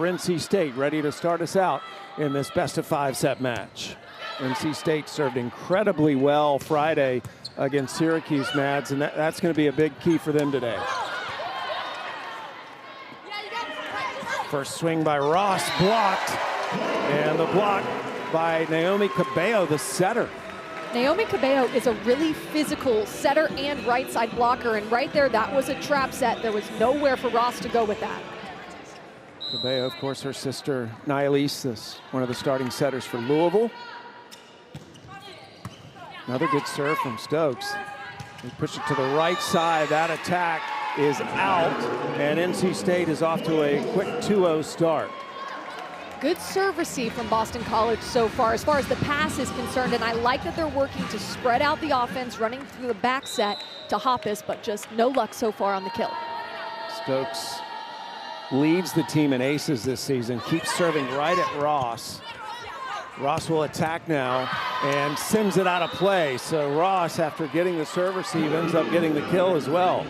NC State ready to start us out in this best-of-5 set match. NC State served incredibly well Friday against Syracuse, Mads, and that's going to be a big key for them today. First swing by Ross, blocked, and the block by Naomi Cabello, the setter. Naomi Cabello is a really physical setter and right side blocker, and right there, that was a trap set. There was nowhere for Ross to go with that. Cabello, of course, her sister Nylese is one of the starting setters for Louisville. Another good serve from Stokes. They push it to the right side. That attack is out, and NC State is off to a quick 2-0 start. Good serve receive from Boston College so far as the pass is concerned, and I like that they're working to spread out the offense, running through the back set to Hoppus, but just no luck so far on the kill. Stokes leads the team in aces this season, keeps serving right at Ross. Ross will attack now and sends it out of play. So Ross, after getting the serve receive, ends up getting the kill as well.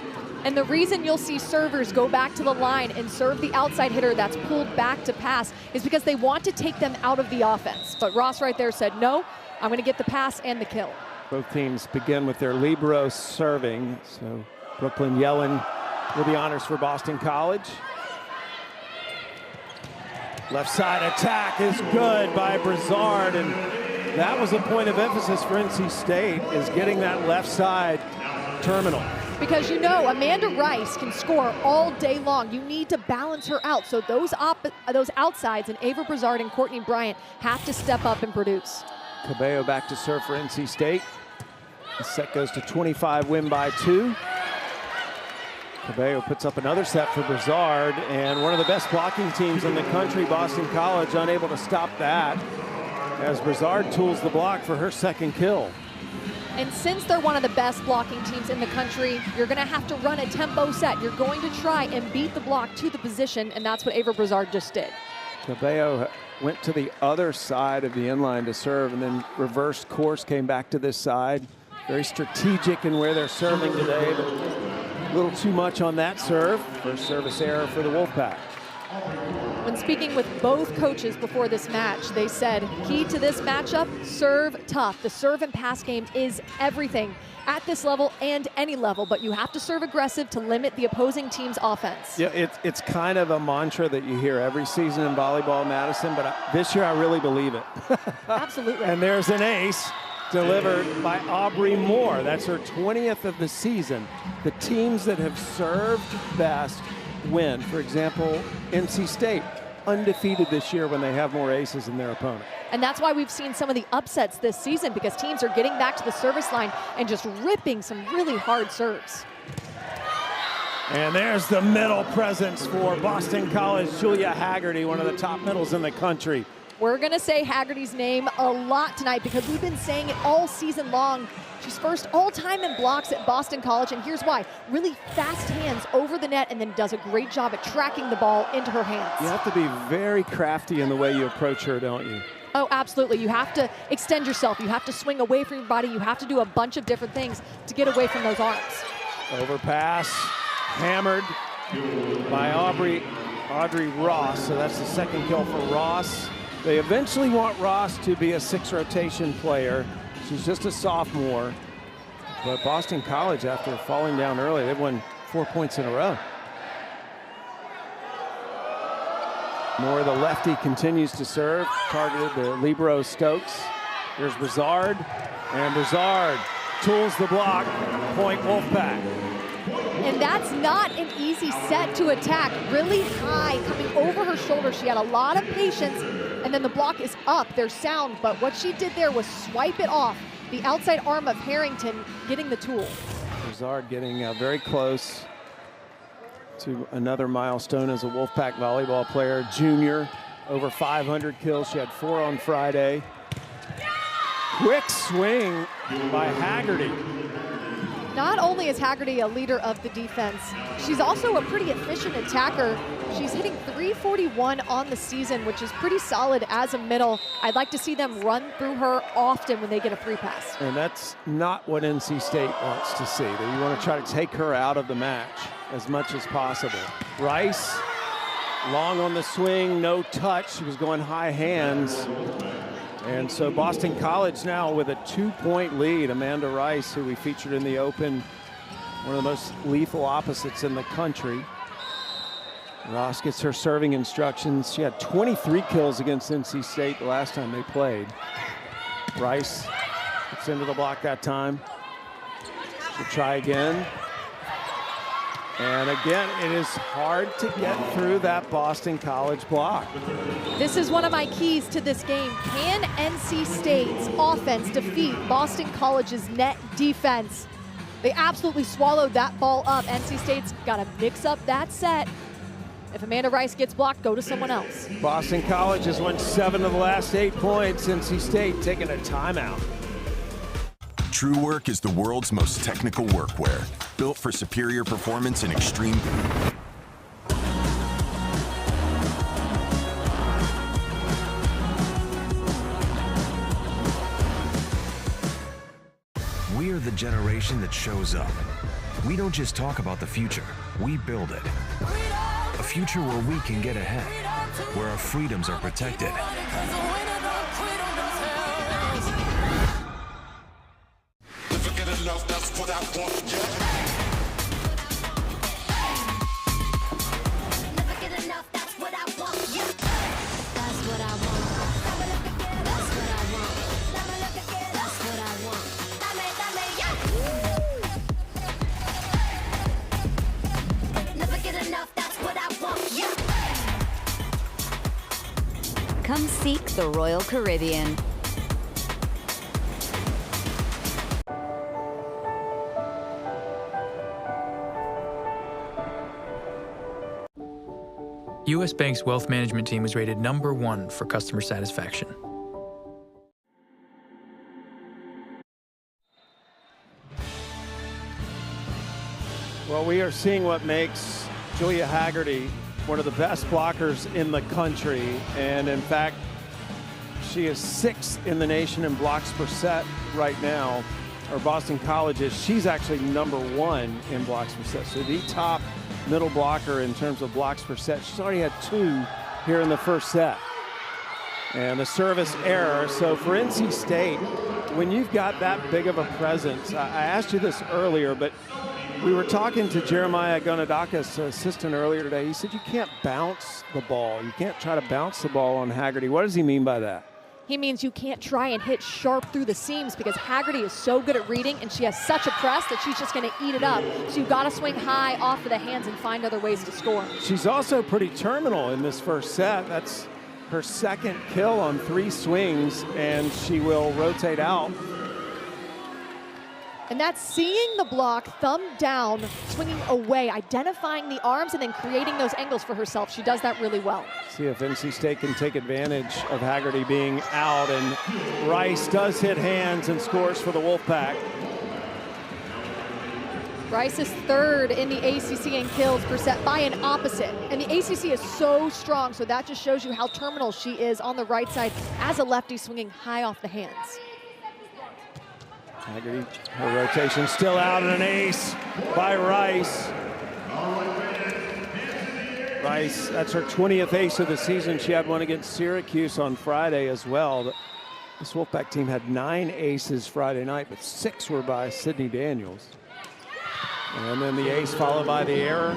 And the reason you'll see servers go back to the line and serve the outside hitter that's pulled back to pass is because they want to take them out of the offense. But Ross right there said, no, I'm going to get the pass and the kill. Both teams begin with their libero serving. So Brooklyn Yellen with the honors for Boston College. Left side attack is good by Brizard, and that was a point of emphasis for NC State, is getting that left side terminal. Because you know Amanda Rice can score all day long. You need to balance her out. So those outsides, and Ava Brizard and Courtney Bryant have to step up and produce. Cabello back to serve for NC State. The set goes to 25, win by 2. Cabello puts up another set for Brizard, and one of the best blocking teams in the country, Boston College, unable to stop that as Brizard tools the block for her second kill. And since they're one of the best blocking teams in the country, you're going to have to run a tempo set. You're going to try and beat the block to the position, and that's what Ava Brizard just did. Cabello went to the other side of the inline to serve, and then reversed course, came back to this side. Very strategic in where they're serving today, but a little too much on that serve. First service error for the Wolfpack. When speaking with both coaches before this match, they said, key to this matchup, serve tough. The serve and pass game is everything at this level and any level, but you have to serve aggressive to limit the opposing team's offense. Yeah, it's kind of a mantra that you hear every season in volleyball, Madison, but this year I really believe it. Absolutely. And there's an ace delivered by Aubrey Moore. That's her 20th of the season. The teams that have served best win. For example, NC State, undefeated this year when they have more aces than their opponent. And that's why we've seen some of the upsets this season, because teams are getting back to the service line and just ripping some really hard serves. And there's the middle presence for Boston College, Julia Haggerty, one of the top middles in the country. We're going to say Haggerty's name a lot tonight because we've been saying it all season long. She's first all-time in blocks at Boston College, and here's why. Really fast hands over the net, and then does a great job at tracking the ball into her hands. You have to be very crafty in the way you approach her, don't you? Oh, absolutely. You have to extend yourself. You have to swing away from your body. You have to do a bunch of different things to get away from those arms. Overpass, hammered by Audrey Ross, so that's the second kill for Ross. They eventually want Ross to be a 6 rotation player. She's just a sophomore. But Boston College, after falling down early, they've won 4 points in a row. Moore, the lefty, continues to serve. Targeted the libero Stokes. Here's Brizard, and Brizard tools the block. Point Wolfpack. And that's not an easy set to attack. Really high, coming over her shoulder. She had a lot of patience, and then the block is up. There's sound, but what she did there was swipe it off. The outside arm of Harrington getting the tool. Brizard getting very close to another milestone as a Wolfpack volleyball player. Junior, over 500 kills. She had 4 on Friday. Quick swing by Haggerty. Not only is Haggerty a leader of the defense, she's also a pretty efficient attacker. She's hitting .341 on the season, which is pretty solid as a middle. I'd like to see them run through her often when they get a free pass. And that's not what NC State wants to see. They want to try to take her out of the match as much as possible. Rice Long on the swing, no touch. She was going high hands. And so Boston College now with a 2-point lead. Amanda Rice, who we featured in the Open, one of the most lethal opposites in the country. Ross gets her serving instructions. She had 23 kills against NC State the last time they played. Rice gets into the block that time. She'll try again. And again, it is hard to get through that Boston College block. This is one of my keys to this game. Can NC State's offense defeat Boston College's net defense? They absolutely swallowed that ball up. NC State's got to mix up that set. If Amanda Rice gets blocked, go to someone else. Boston College has won 7 of the last 8 points. NC State taking a timeout. True Work is the world's most technical workwear, built for superior performance and extreme. We are the generation that shows up. We don't just talk about the future, we build it. A future where we can get ahead, where our freedoms are protected. Come seek the Royal Caribbean. U.S. Bank's wealth management team was rated #1 for customer satisfaction. Well, we are seeing what makes Julia Haggerty one of the best blockers in the country. And in fact, she is 6th in the nation in blocks per set right now, or Boston College is. She's actually #1 in blocks per set. So the top middle blocker in terms of blocks per set. She's already had 2 here in the first set. And the service error. So for NC State, when you've got that big of a presence, I asked you this earlier, but we were talking to Jeremiah Gonadakis, assistant, earlier today. He said you can't bounce the ball. You can't try to bounce the ball on Haggerty. What does he mean by that? He means you can't try and hit sharp through the seams because Haggerty is so good at reading and she has such a press that she's just going to eat it up. So you've got to swing high off of the hands and find other ways to score. She's also pretty terminal in this first set. That's her 2nd kill on 3 swings, and she will rotate out. And that's seeing the block, thumb down, swinging away, identifying the arms, and then creating those angles for herself. She does that really well. See if NC State can take advantage of Haggerty being out, and Rice does hit hands and scores for the Wolfpack. Rice is 3rd in the ACC in kills per set by an opposite. And the ACC is so strong, so that just shows you how terminal she is on the right side as a lefty swinging high off the hands. Haggerty, her rotation still out, and an ace by Rice. Rice, that's her 20th ace of the season. She had one against Syracuse on Friday as well. This Wolfpack team had 9 aces Friday night, but 6 were by Sydney Daniels. And then the ace followed by the error.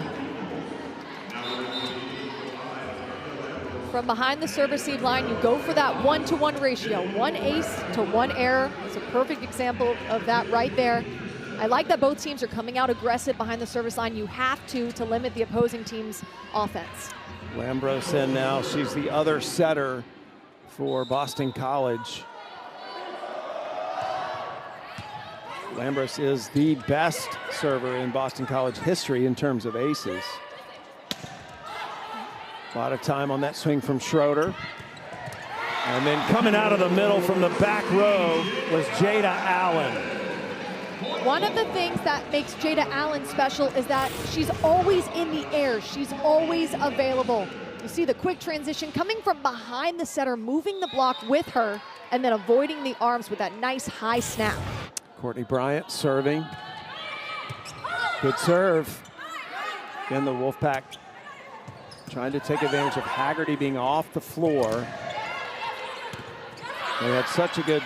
From behind the service seed line, you go for that 1-to-1 ratio. 1 ace to 1 error. It's a perfect example of that right there. I like that both teams are coming out aggressive behind the service line. You have to limit the opposing team's offense. Lambros in now. She's the other setter for Boston College. Lambros is the best server in Boston College history in terms of aces. A lot of time on that swing from Schroeder. And then coming out of the middle from the back row was Jada Allen. One of the things that makes Jada Allen special is that she's always in the air. She's always available. You see the quick transition coming from behind the setter, moving the block with her, and then avoiding the arms with that nice high snap. Courtney Bryant serving. Good serve. Again, the Wolfpack trying to take advantage of Haggerty being off the floor. They had such a good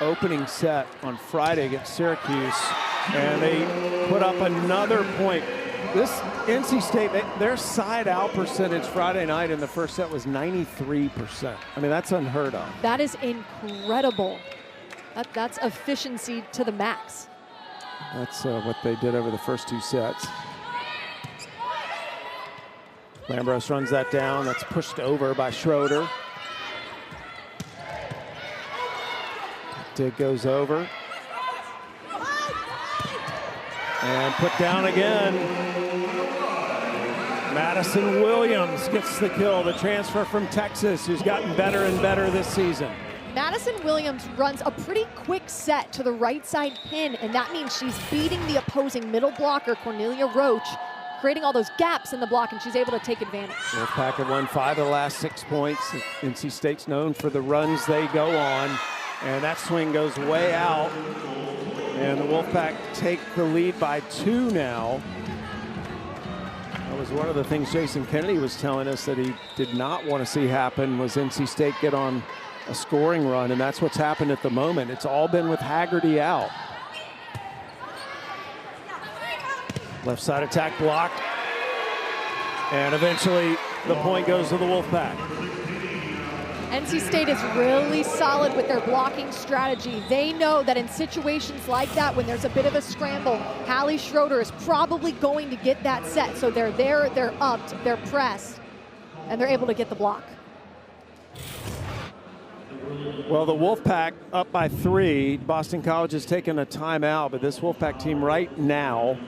opening set on Friday against Syracuse, and they put up another point. This NC State, their side out percentage Friday night in the first set was 93%. I mean, that's unheard of. That is incredible. That's efficiency to the max. That's what they did over the first 2 sets. Lambros runs that down. That's pushed over by Schroeder. Dig goes over. And put down again. Madison Williams gets the kill, the transfer from Texas, who's gotten better and better this season. Madison Williams runs a pretty quick set to the right side pin, and that means she's beating the opposing middle blocker, Cornelia Roach, creating all those gaps in the block, and she's able to take advantage. Wolfpack have won 5 of the last 6 points. NC State's known for the runs they go on, and that swing goes way out. And the Wolfpack take the lead by 2 now. That was one of the things Jason Kennedy was telling us that he did not want to see happen, was NC State get on a scoring run, and that's what's happened at the moment. It's all been with Haggerty out. Left side attack blocked, and eventually the point goes to the Wolfpack. NC State is really solid with their blocking strategy. They know that in situations like that, when there's a bit of a scramble, Hallie Schroeder is probably going to get that set. So they're there, they're upped, they're pressed, and they're able to get the block. Well, the Wolfpack up by 3. Boston College has taken a timeout, but this Wolfpack team right now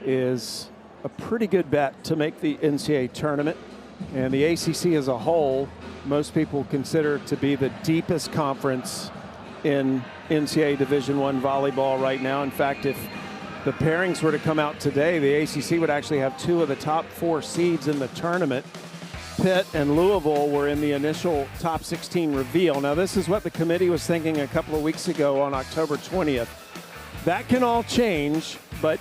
is a pretty good bet to make the NCAA tournament. And the ACC as a whole, most people consider to be the deepest conference in NCAA Division I volleyball right now. In fact, if the pairings were to come out today, the ACC would actually have 2 of the top 4 seeds in the tournament. Pitt and Louisville were in the initial top 16 reveal. Now, this is what the committee was thinking a couple of weeks ago on October 20th. That can all change, but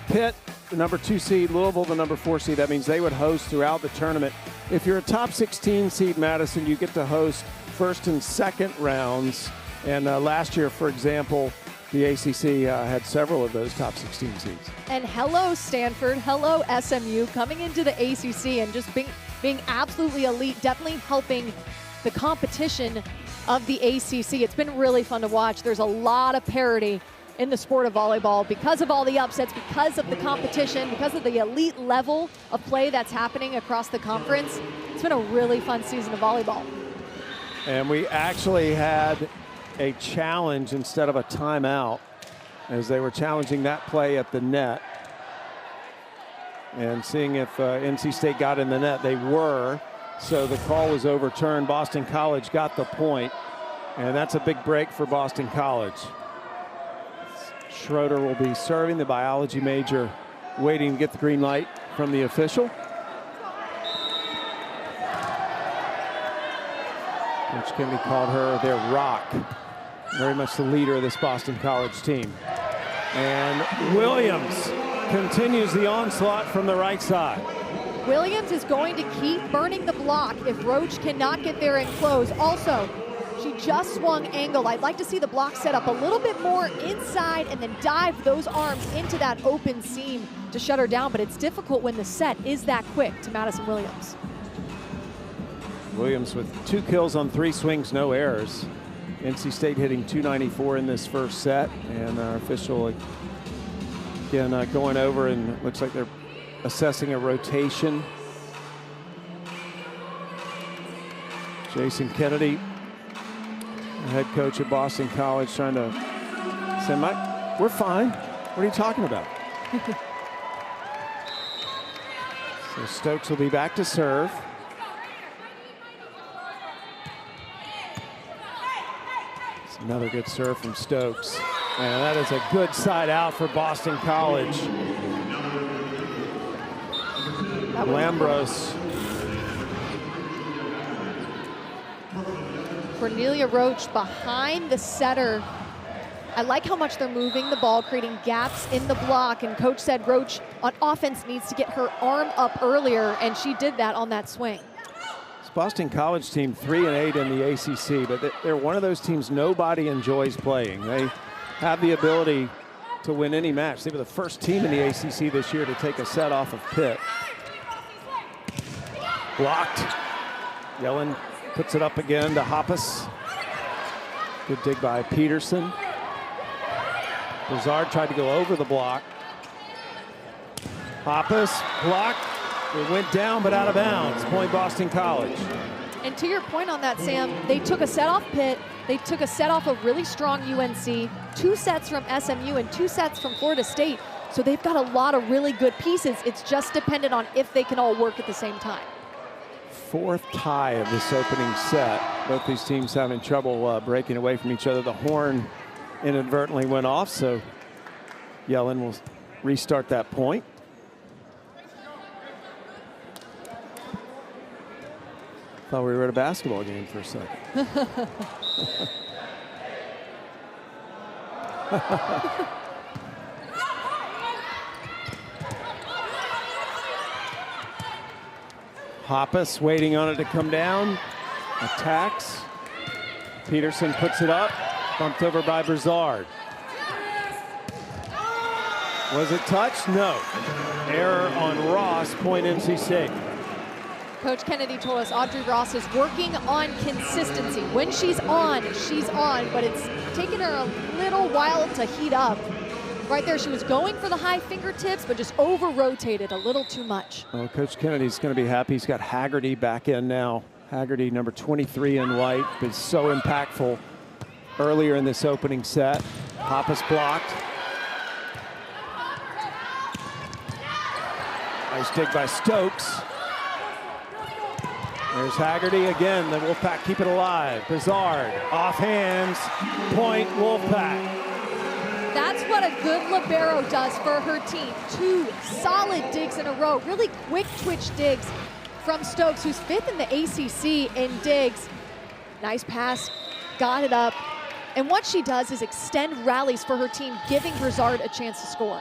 Pitt, the number 2 seed, Louisville, the number 4 seed, that means they would host throughout the tournament. If you're a top 16 seed, Madison, you get to host first and second rounds. And last year, for example, the ACC had several of those top 16 seeds. And hello, Stanford, hello, SMU, coming into the ACC and just being absolutely elite, definitely helping the competition of the ACC. It's been really fun to watch. There's a lot of parity in the sport of volleyball because of all the upsets, because of the competition, because of the elite level of play that's happening across the conference. It's been a really fun season of volleyball. And we actually had a challenge instead of a timeout as they were challenging that play at the net and seeing if NC State got in the net. They were, so the call was overturned. Boston College got the point, and that's a big break for Boston College. Schroeder will be serving, the biology major waiting to get the green light from the official. Coach Kennedy called her their rock. Very much the leader of this Boston College team. And Williams continues the onslaught from the right side. Williams is going to keep burning the block if Roach cannot get there and close. Also, she just swung angle. I'd like to see the block set up a little bit more inside and then dive those arms into that open seam to shut her down, but it's difficult when the set is that quick to Madison Williams. Williams with 2 kills on 3 swings, no errors. NC State hitting 294 in this first set, and our official again going over, and it looks like they're assessing a rotation. Jason Kennedy, the head coach at Boston College, trying to say, Mike, we're fine. What are you talking about? So Stokes will be back to serve. It's another good serve from Stokes. And that is a good side out for Boston College. Lambros. Cornelia Roach behind the setter I like how much they're moving the ball, creating gaps in the block, and coach said Roach on offense needs to get her arm up earlier, and she did that on that swing. This Boston College team 3-8 in the ACC, but they're one of those teams nobody enjoys playing. They have the ability to win any match. They were the first team in the ACC this year to take a set off of Pitt. Blocked. Yellen puts it up again to Hoppus. Good dig by Peterson. Brizard tried to go over the block. Hoppus blocked. It went down but out of bounds. Point Boston College. And to your point on that, Sam, they took a set off Pitt. They took a set off of really strong UNC, 2 sets from SMU and 2 sets from Florida State. So they've got a lot of really good pieces. It's just dependent on if they can all work at the same time. 4th tie of this opening set. Both these teams having trouble breaking away from each other. The horn inadvertently went off, so Yellen will restart that point. Thought we were at a basketball game for a second. Hoppus waiting on it to come down. Attacks. Peterson puts it up. Bumped over by Brizard. Was it touched? No. Error on Ross. Point NC State. Coach Kennedy told us Audrey Ross is working on consistency. When she's on, but it's taken her a little while to heat up. Right there, she was going for the high fingertips, but just over-rotated a little too much. Well, Coach Kennedy's going to be happy. He's got Haggerty back in now. Haggerty, number 23 in white, been so impactful earlier in this opening set. Hoppus blocked. Nice dig by Stokes. There's Haggerty again. The Wolfpack keep it alive. Brizard off hands. Point Wolfpack. That's what a good libero does for her team. 2 solid digs in a row. Really quick twitch digs from Stokes, who's 5th in the ACC in digs. Nice pass, got it up. And what she does is extend rallies for her team, giving Brizard a chance to score.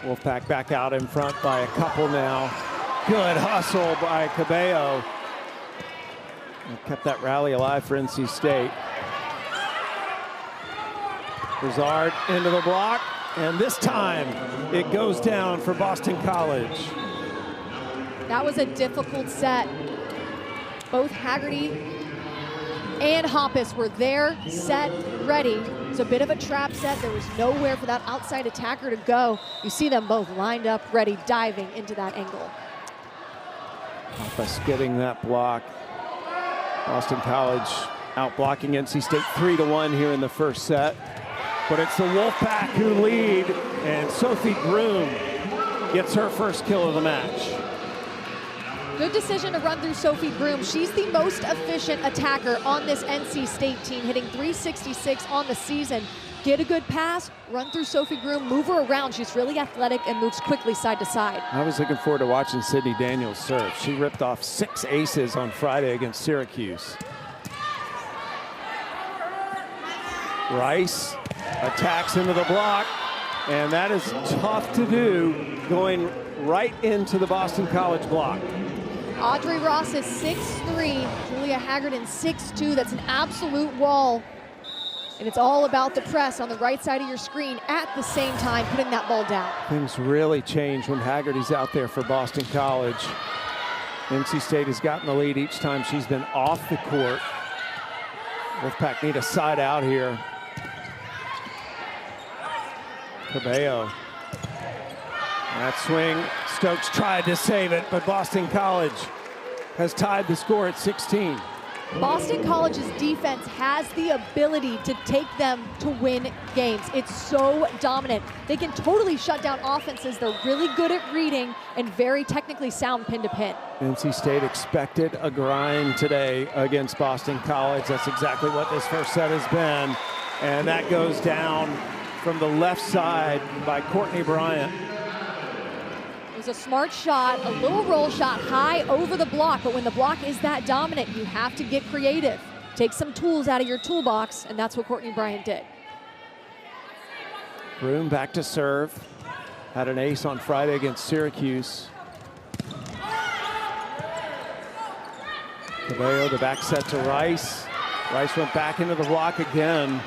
Wolfpack back out in front by a couple now. Good hustle by Cabello. And kept that rally alive for NC State. Brizard into the block, and this time it goes down for Boston College. That was a difficult set. Both Haggerty and Hoppus were there, set, ready. It was a bit of a trap set. There was nowhere for that outside attacker to go. You see them both lined up, ready, diving into that angle. Hoppus getting that block. Boston College out blocking NC State 3-1 here in the first set. But it's the Wolfpack who lead, and Sophie Groom gets her first kill of the match. Good decision to run through Sophie Groom. She's the most efficient attacker on this NC State team, hitting .366 on the season. Get a good pass, run through Sophie Groom, move her around. She's really athletic and moves quickly side to side. I was looking forward to watching Sydney Daniels serve. She ripped off 6 aces on Friday against Syracuse. Rice attacks into the block, and that is tough to do, going right into the Boston College block. Audrey Ross is 6'3", Julia Haggerty 6'2". That's an absolute wall. And it's all about the press on the right side of your screen at the same time, putting that ball down. Things really change when Haggerty's out there for Boston College. NC State has gotten the lead each time she's been off the court. Wolfpack need a side out here. Cabello. That swing, Stokes tried to save it, but Boston College has tied the score at 16. Boston College's defense has the ability to take them to win games. It's so dominant. They can totally shut down offenses. They're really good at reading and very technically sound pin to pin. NC State expected a grind today against Boston College. That's exactly what this first set has been. And that goes down from the left side by Courtney Bryant. It was a smart shot, a little roll shot high over the block, but when the block is that dominant, you have to get creative. take some tools out of your toolbox, and that's what Courtney Bryant did. Broom back to serve. Had an ace on Friday against Syracuse. Cabello, the back set to Rice. Rice went back into the block again.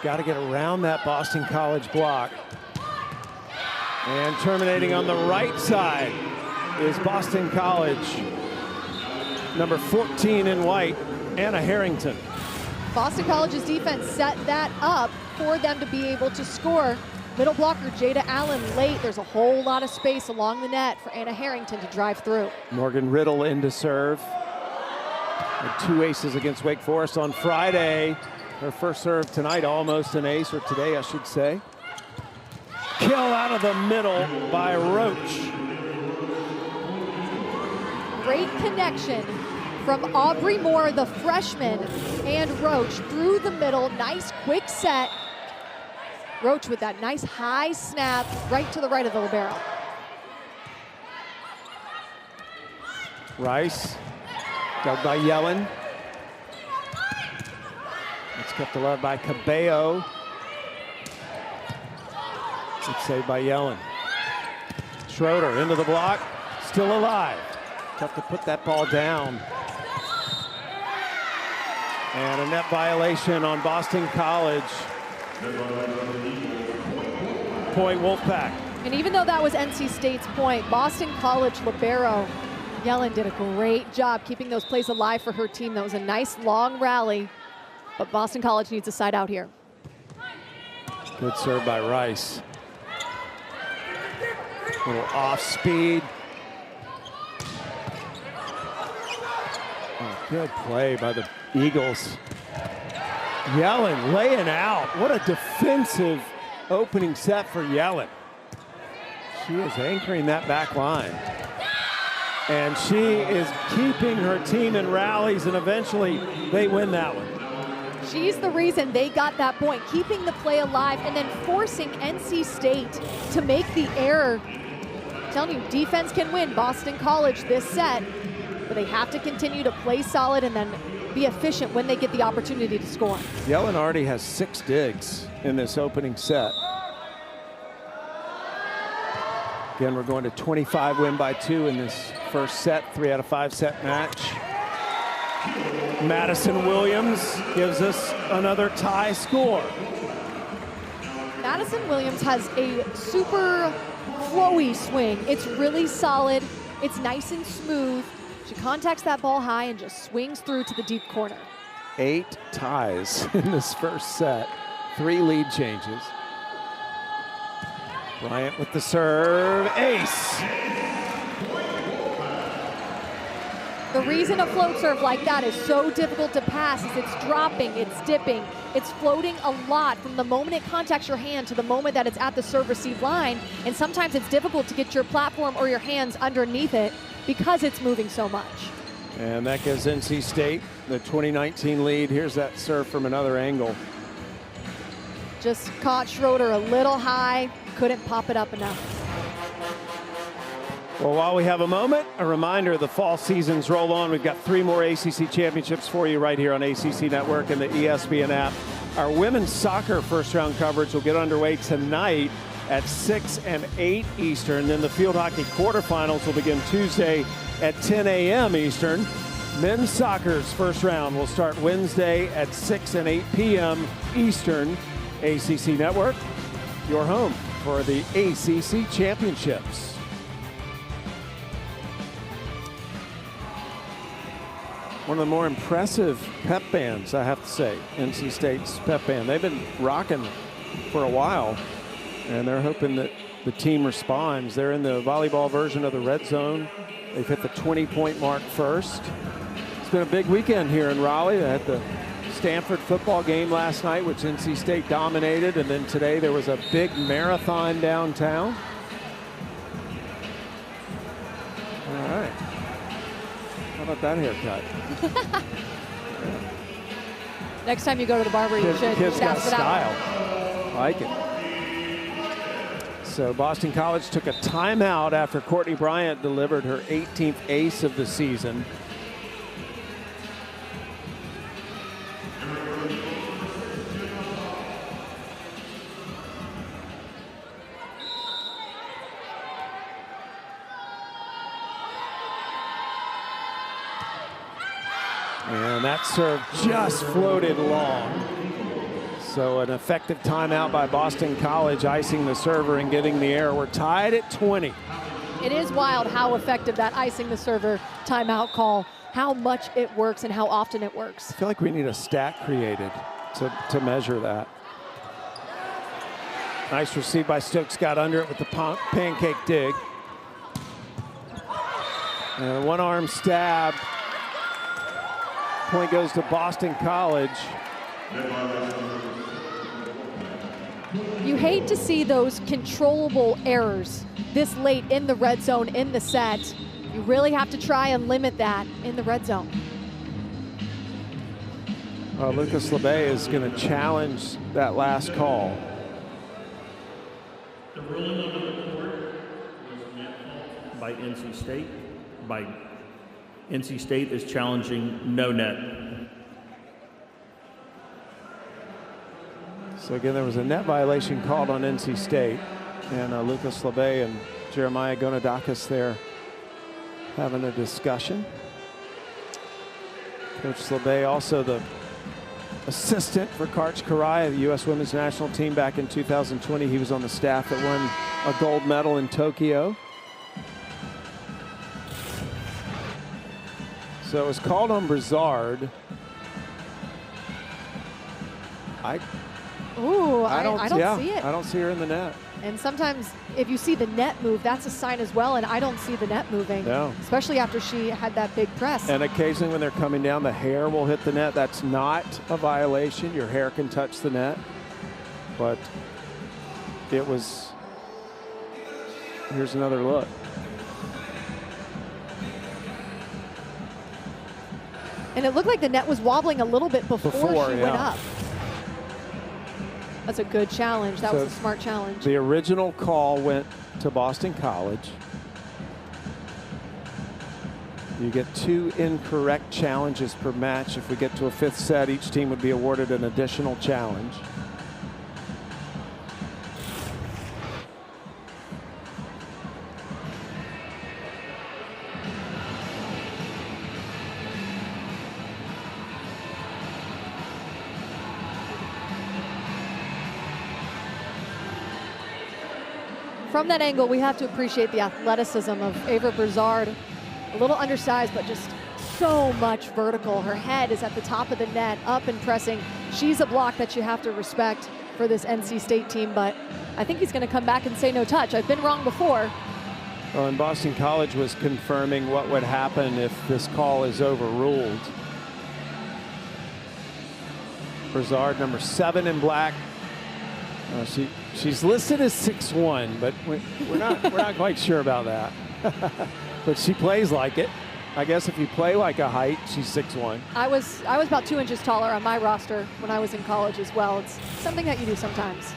Got to get around that Boston College block. And terminating on the right side is Boston College. Number 14 in white, Anna Harrington. Boston College's defense set that up for them to be able to score. Middle blocker Jada Allen late. There's a whole lot of space along the net for Anna Harrington to drive through. Morgan Riddle in to serve. Had 2 aces against Wake Forest on Friday. Her first serve tonight, almost an ace, or today I should say. Kill out of the middle by Roach. Great connection from Aubrey Moore, the freshman, and Roach through the middle. Nice quick set. Roach with that nice high snap right to the right of the libero. Rice, dug by Yellen. It's kept alive by Cabello. It's saved by Yellen. Schroeder into the block, still alive. Tough to put that ball down. And a net violation on Boston College. Point Wolfpack. And even though that was NC State's point, Boston College libero Yellen did a great job keeping those plays alive for her team. That was a nice long rally, but Boston College needs a side out here. Good serve by Rice. A little off speed. Oh, good play by the Eagles. Yellen laying out. What a defensive opening set for Yellen. She is anchoring that back line. And she is keeping her team in rallies, and eventually they win that one. She's the reason they got that point, keeping the play alive and then forcing NC State to make the error. I'm telling you, defense can win Boston College this set, but they have to continue to play solid and then be efficient when they get the opportunity to score. Yellen already has 6 digs in this opening set. Again, we're going to 25 win by 2 in this first set, 3 out of 5 set match. Madison Williams gives us another tie score. Madison Williams has a super flowy swing. It's really solid. It's nice and smooth. She contacts that ball high and just swings through to the deep corner. 8 ties in this first set, 3 lead changes. Bryant with the serve, ace. The reason a float serve like that is so difficult to pass is it's dropping, it's dipping, it's floating a lot from the moment it contacts your hand to the moment that it's at the serve-receive line, and sometimes it's difficult to get your platform or your hands underneath it because it's moving so much. And that gives NC State the 2019 lead. Here's that serve from another angle. Just caught Schroeder a little high, couldn't pop it up enough. Well, while we have a moment, a reminder, the fall seasons roll on. We've got 3 more ACC championships for you right here on ACC Network and the ESPN app. Our women's soccer first-round coverage will get underway tonight at 6 and 8 Eastern. Then the field hockey quarterfinals will begin Tuesday at 10 a.m. Eastern. Men's soccer's first round will start Wednesday at 6 and 8 p.m. Eastern. ACC Network, your home for the ACC championships. One of the more impressive pep bands, I have to say, NC State's pep band. They've been rocking for a while, and they're hoping that the team responds. They're in the volleyball version of the red zone. They've hit the 20-point mark first. It's been a big weekend here in Raleigh. They had the Stanford football game last night, which NC State dominated, and then today there was a big marathon downtown. All right. How about that haircut? Next time you go to the barber, you should Kids got ask for that style. Like it. So Boston College took a timeout after Courtney Bryant delivered her 18th ace of the season. And that serve just floated long. So an effective timeout by Boston College, icing the server and getting the error. We're tied at 20. It is wild how effective that icing the server timeout call, how much it works and how often it works. I feel like we need a stat created to measure that. Nice receive by Stokes, got under it with the pancake dig. And a one-arm stab. Point goes to Boston College. You hate to see those controllable errors this late in the red zone in the set. You really have to try and limit that in the red zone. Lucas LeBay is going to challenge that last call. The ruling of the court was net fault by NC State. NC State is challenging no net. So again, there was a net violation called on NC State, and Lucas LeBay and Jeremiah Gonadakis there having a discussion. Coach LeBay, also the assistant for Karch Karaya, the U.S. women's national team back in 2020. He was on the staff that won a gold medal in Tokyo. So it was called on Brizard. I don't see it. I don't see her in the net. And sometimes if you see the net move, that's a sign as well, and I don't see the net moving. No. Especially after she had that big press. And occasionally when they're coming down, the hair will hit the net. That's not a violation. Your hair can touch the net. But it was, here's another look. And it looked like the net was wobbling a little bit before she went up. That's a good challenge. That was a smart challenge. The original call went to Boston College. You get 2 incorrect challenges per match. If we get to a 5th set, each team would be awarded an additional challenge. From that angle, we have to appreciate the athleticism of Ava Brizard. A little undersized, but just so much vertical. Her head is at the top of the net, up and pressing. She's a block that you have to respect for this NC State team, but I think he's going to come back and say no touch. I've been wrong before. Well, and Boston College was confirming what would happen if this call is overruled. Brizard, number 7 in black. She's listed as 6'1", but we're not quite sure about that. But she plays like it. I guess if you play like a height, she's 6'1". I was about 2 inches taller on my roster when I was in college as well. It's something that you do sometimes.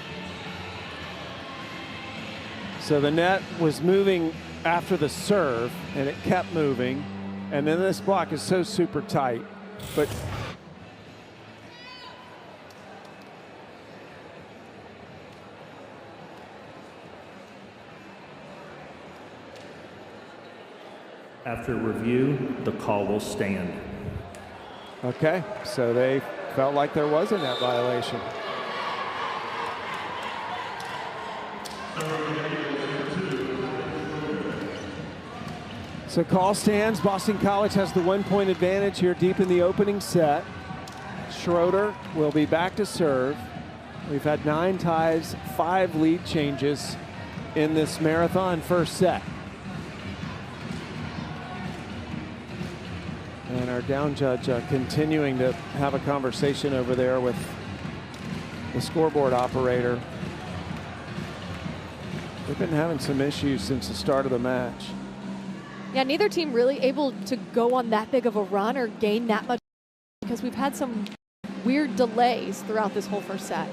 So the net was moving after the serve, and it kept moving. And then this block is so super tight, but After review, the call will stand. okay, so they felt like there was a net violation. So call stands. Boston College has the 1-point advantage here deep in the opening set. Schroeder will be back to serve. We've had 9 ties, 5 lead changes in this marathon first set. And our down judge continuing to have a conversation over there with the scoreboard operator. They've been having some issues since the start of the match. Yeah, neither team really able to go on that big of a run or gain that much because we've had some weird delays throughout this whole first set.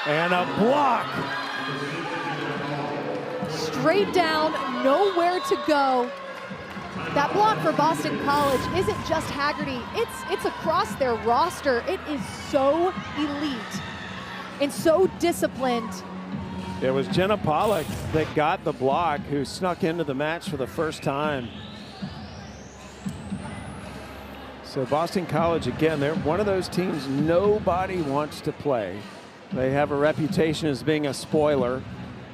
And a block. Straight down, nowhere to go. That block for Boston College isn't just Haggerty, it's across their roster. It is so elite and so disciplined. It was Jenna Pollock that got the block, who snuck into the match for the first time. So Boston College, again, they're one of those teams nobody wants to play. They have a reputation as being a spoiler.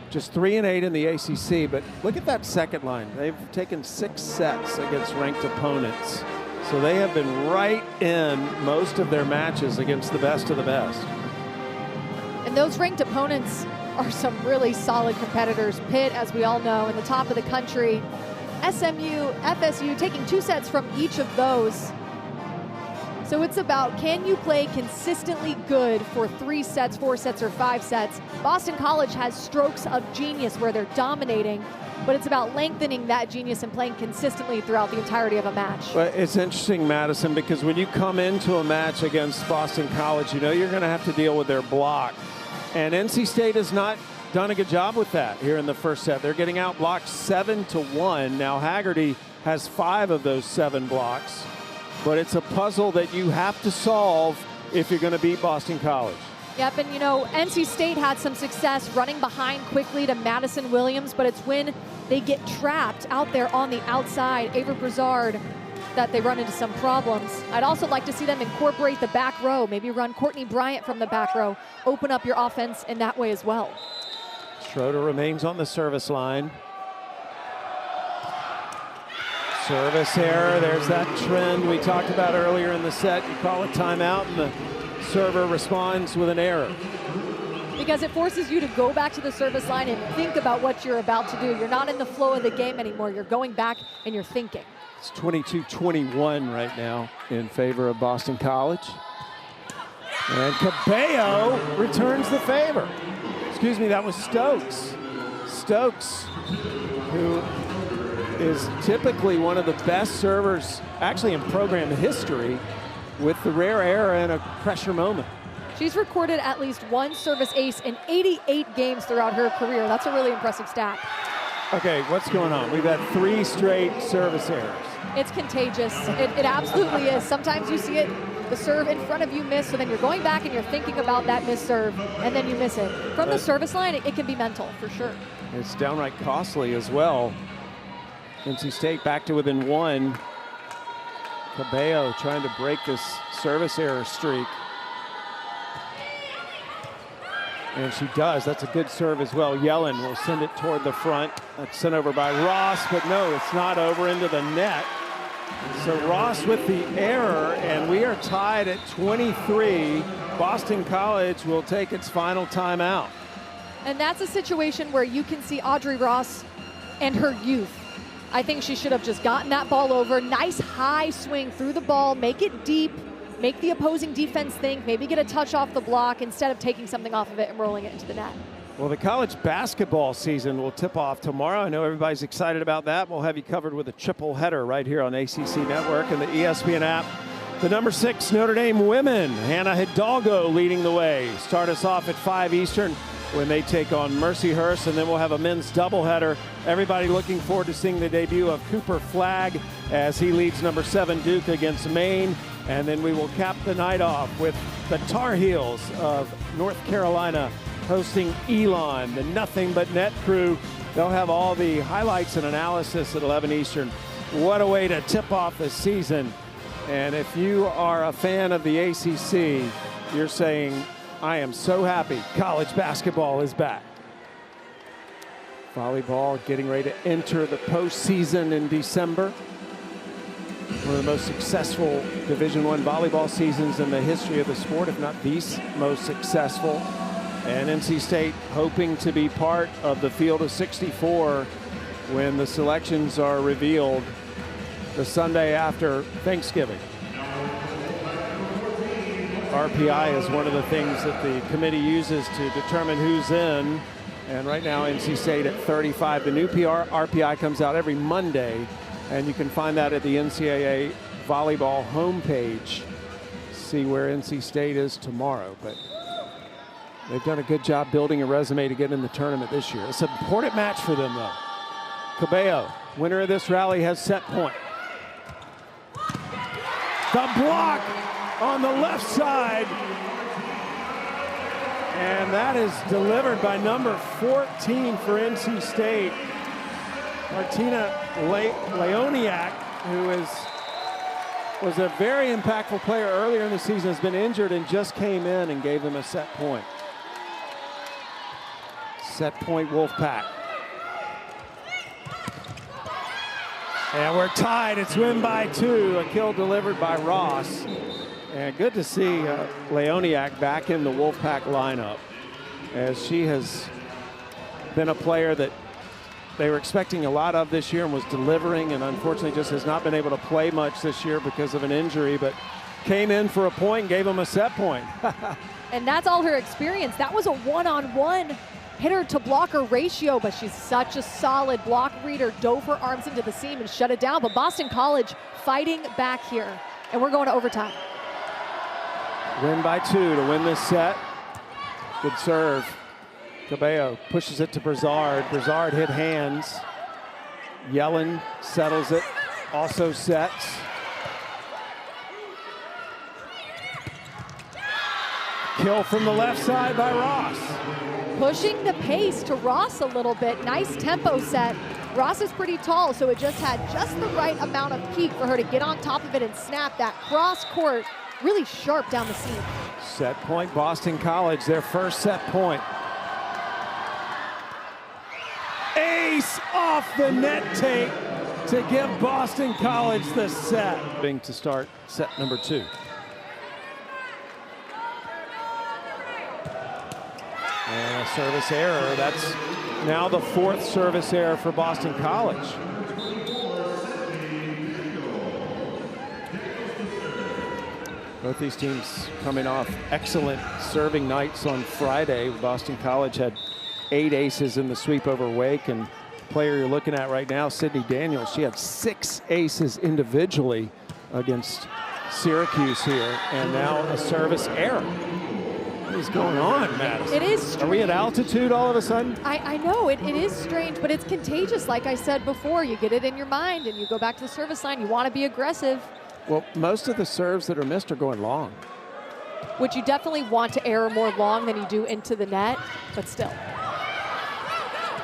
Just 3-8 in the ACC, but look at that second line. They've taken 6 sets against ranked opponents. So they have been right in most of their matches against the best of the best. And those ranked opponents are some really solid competitors. Pitt, as we all know, in the top of the country. SMU, FSU, taking 2 sets from each of those. So it's about, can you play consistently good for 3 sets, 4 sets, or 5 sets? Boston College has strokes of genius where they're dominating, but it's about lengthening that genius and playing consistently throughout the entirety of a match. Well, it's interesting, Madison, because when you come into a match against Boston College, you know you're going to have to deal with their block. And NC State has not done a good job with that here in the first set. They're getting out blocked 7-1. Now Haggerty has 5 of those 7 blocks. But it's a puzzle that you have to solve if you're going to beat Boston College. Yep, and you know, NC State had some success running behind quickly to Madison Williams, but it's when they get trapped out there on the outside, Ava Brizard, that they run into some problems. I'd also like to see them incorporate the back row, maybe run Courtney Bryant from the back row, open up your offense in that way as well. Schroeder remains on the service line. Service error, there's that trend we talked about earlier in the set. You call a timeout and the server responds with an error. Because it forces you to go back to the service line and think about what you're about to do. You're not in the flow of the game anymore. You're going back and you're thinking. It's 22-21 right now in favor of Boston College. And Cabello returns the favor. Excuse me, that was Stokes. Stokes, who is typically one of the best servers actually in program history, with the rare error in a pressure moment. She's recorded at least 1 service ace in 88 games throughout her career. That's a really impressive stat. Okay, what's going on? We've had 3 straight service errors. It's contagious. It absolutely is. Sometimes you see it, the serve in front of you miss, so then you're going back and you're thinking about that missed serve, and then you miss it. From the service line, it can be mental, for sure. It's downright costly as well. NC State back to within 1. Cabello trying to break this service error streak. And she does. That's a good serve as well. Yellen will send it toward the front. That's sent over by Ross, but no, it's not over into the net. So Ross with the error, and we are tied at 23. Boston College will take its final timeout. And that's a situation where you can see Audrey Ross and her youth. I think she should have just gotten that ball over. Nice high swing through the ball, make it deep, make the opposing defense think, maybe get a touch off the block instead of taking something off of it and rolling it into the net. Well, the college basketball season will tip off tomorrow. I know everybody's excited about that. We'll have you covered with a triple header right here on ACC Network and the ESPN app. The number 6 Notre Dame women, Hannah Hidalgo, leading the way. Start us off at 5 Eastern when they take on Mercyhurst, and then we'll have a men's doubleheader. Everybody looking forward to seeing the debut of Cooper Flagg as he leads number 7 Duke against Maine. And then we will cap the night off with the Tar Heels of North Carolina hosting Elon, the Nothing But Net crew. They'll have all the highlights and analysis at 11 Eastern. What a way to tip off the season. And if you are a fan of the ACC, you're saying, I am so happy college basketball is back. Volleyball getting ready to enter the postseason in December. One of the most successful Division I volleyball seasons in the history of the sport, if not the most successful. And NC State hoping to be part of the field of 64 when the selections are revealed the Sunday after Thanksgiving. RPI is one of the things that the committee uses to determine who's in. And right now, NC State at 35. The new RPI comes out every Monday, and you can find that at the NCAA volleyball homepage. See where NC State is tomorrow. But they've done a good job building a resume to get in the tournament this year. It's an important match for them, though. Cabello, winner of this rally, has set point. The block on the left side. And that is delivered by number 14 for NC State. Martina Leoniak, who was a very impactful player earlier in the season, has been injured and just came in and gave them a set point. Set point Wolfpack. And we're tied. It's win by 2. A kill delivered by Ross. And good to see Leoniak back in the Wolfpack lineup, as she has been a player that they were expecting a lot of this year and was delivering, and unfortunately just has not been able to play much this year because of an injury, but came in for a point and gave them a set point. And that's all her experience. That was a one-on-one hitter to blocker ratio, but she's such a solid block reader, dove her arms into the seam and shut it down. But Boston College fighting back here, and we're going to overtime. Win by 2 to win this set. Good serve. Cabello pushes it to Brizard. Brizard hit hands. Yellen settles it, also sets. Kill from the left side by Ross. Pushing the pace to Ross a little bit. Nice tempo set. Ross is pretty tall, so it just had just the right amount of peak for her to get on top of it and snap that cross court really sharp down the seam. Set point Boston College, their first set point. Ace off the net take to give Boston College the set. To start set number 2. And a service error. That's now the 4th service error for Boston College. Both these teams coming off excellent serving nights on Friday. Boston College had 8 aces in the sweep over Wake, and the player you're looking at right now, Sydney Daniels, she had 6 aces individually against Syracuse here, and now a service error. What is going on, Madison? It is strange. Are we at altitude all of a sudden? I know, it is strange, but it's contagious. Like I said before, you get it in your mind and you go back to the service line. You want to be aggressive. Well, most of the serves that are missed are going long. Which you definitely want to error more long than you do into the net, but still.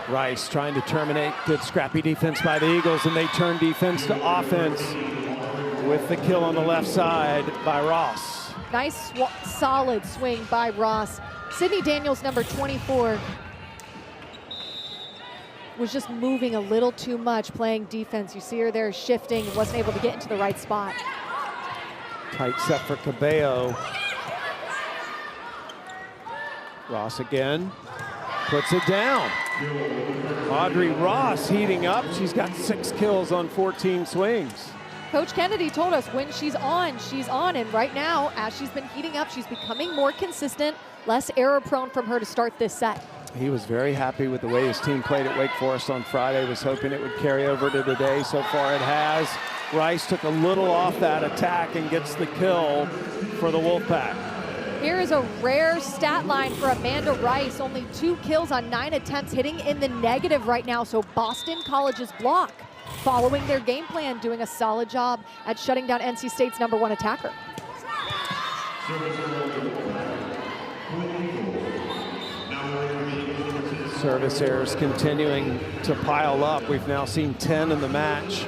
Rice trying to terminate. Good scrappy defense by the Eagles, and they turn defense to offense with the kill on the left side by Ross. Nice, solid swing by Ross. Sydney Daniels, number 24, was just moving a little too much, playing defense. You see her there shifting, wasn't able to get into the right spot. Tight set for Cabello. Ross again, puts it down. Audrey Ross heating up. She's got 6 kills on 14 swings. Coach Kennedy told us when she's on, and right now, as she's been heating up, she's becoming more consistent, less error prone from her to start this set. He was very happy with the way his team played at Wake Forest on Friday, was hoping it would carry over to today. So far it has. Rice took a little off that attack and gets the kill for the Wolfpack. Here is a rare stat line for Amanda Rice, only 2 kills on 9 attempts, hitting in the negative right now. So Boston College's block, following their game plan, doing a solid job at shutting down NC State's number 1 attacker. Service errors continuing to pile up. We've now seen 10 in the match,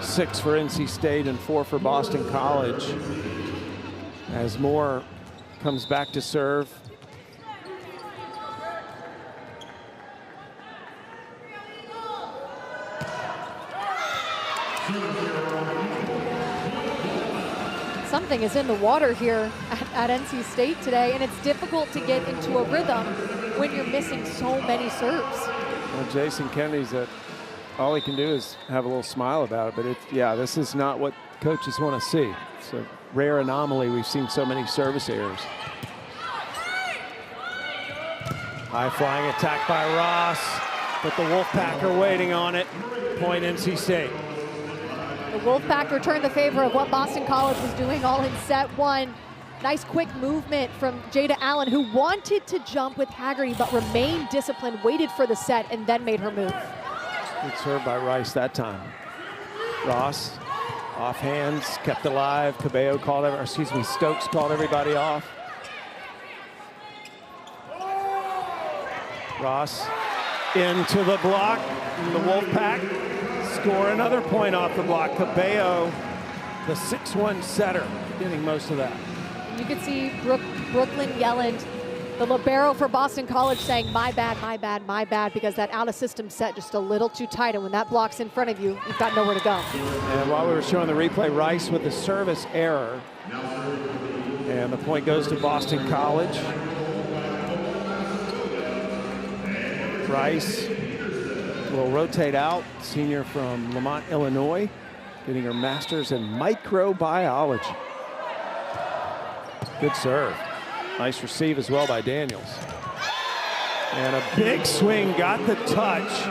6 for NC State and 4 for Boston College. As Moore comes back to serve. Something is in the water here at NC State today, and it's difficult to get into a rhythm when you're missing so many serves. Well, Jason Kennedy's all he can do is have a little smile about it, but yeah, this is not what coaches want to see. It's a rare anomaly. We've seen so many service errors. High flying attack by Ross, but the Wolfpack are waiting on it. Point NC State. The Wolfpack returned the favor of what Boston College was doing all in set 1. Nice quick movement from Jada Allen, who wanted to jump with Haggerty but remained disciplined, waited for the set, and then made her move. Good serve by Rice that time. Ross Off hands, kept alive. Cabello called, Stokes called everybody off. Ross into the block. The Wolfpack score another point off the block. Cabello, the 6-1 setter, getting most of that. You could see Brooklyn Yelland, the libero for Boston College, saying, my bad, my bad, my bad, because that out-of-system set just a little too tight, and when that block's in front of you, you've got nowhere to go. And while we were showing the replay, Rice with the service error, and the point goes to Boston College. Rice will rotate out, senior from Lamont, Illinois, getting her master's in microbiology. Good serve. Nice receive as well by Daniels. And a big swing, got the touch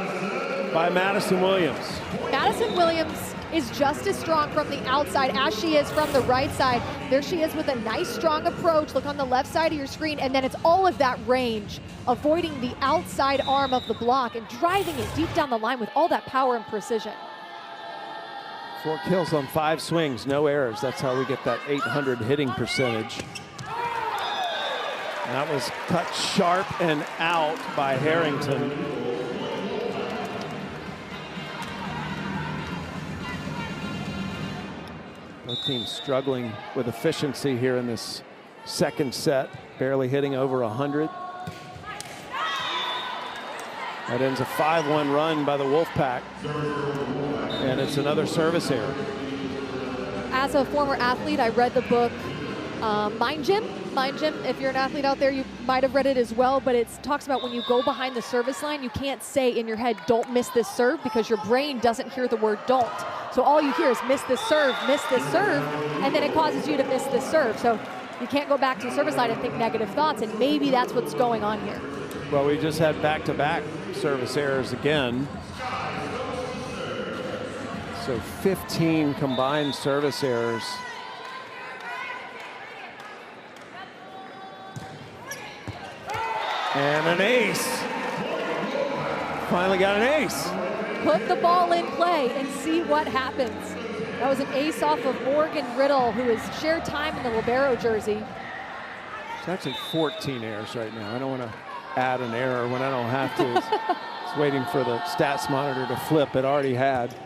by Madison Williams. Madison Williams is just as strong from the outside as she is from the right side. There she is with a nice strong approach. Look on the left side of your screen, and then it's all of that range, avoiding the outside arm of the block and driving it deep down the line with all that power and precision. 4 kills on 5 swings, no errors. That's how we get that 800 hitting percentage. That was cut sharp and out by Harrington. Both teams struggling with efficiency here in this second set, barely hitting over 100. That ends a 5-1 run by the Wolfpack, and it's another service error. As a former athlete, I read the book Mind Gym. Mind Gym, if you're an athlete out there, you might have read it as well, but it talks about when you go behind the service line, you can't say in your head, don't miss this serve, because your brain doesn't hear the word don't. So all you hear is miss this serve, and then it causes you to miss this serve. So you can't go back to the service line and think negative thoughts, and maybe that's what's going on here. Well, we just had back-to-back service errors again. So 15 combined service errors. And an ace. Finally got an ace. Put the ball in play and see what happens. That was an ace off of Morgan Riddle, who has shared time in the libero jersey. It's actually 14 errors right now. I don't want to add an error when I don't have to. It's waiting for the stats monitor to flip. It already had.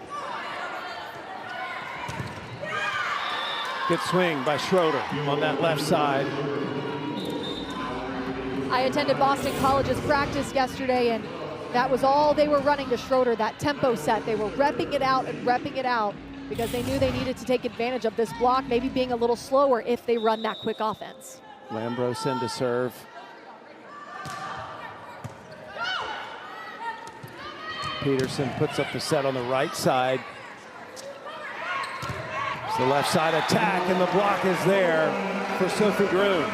Good swing by Schroeder on that left side. I attended Boston College's practice yesterday, and that was all they were running to Schroeder, that tempo set. They were repping it out and repping it out because they knew they needed to take advantage of this block, maybe being a little slower if they run that quick offense. Lambros in to serve. Peterson puts up the set on the right side. It's the left side attack, and the block is there for Sophie Groom.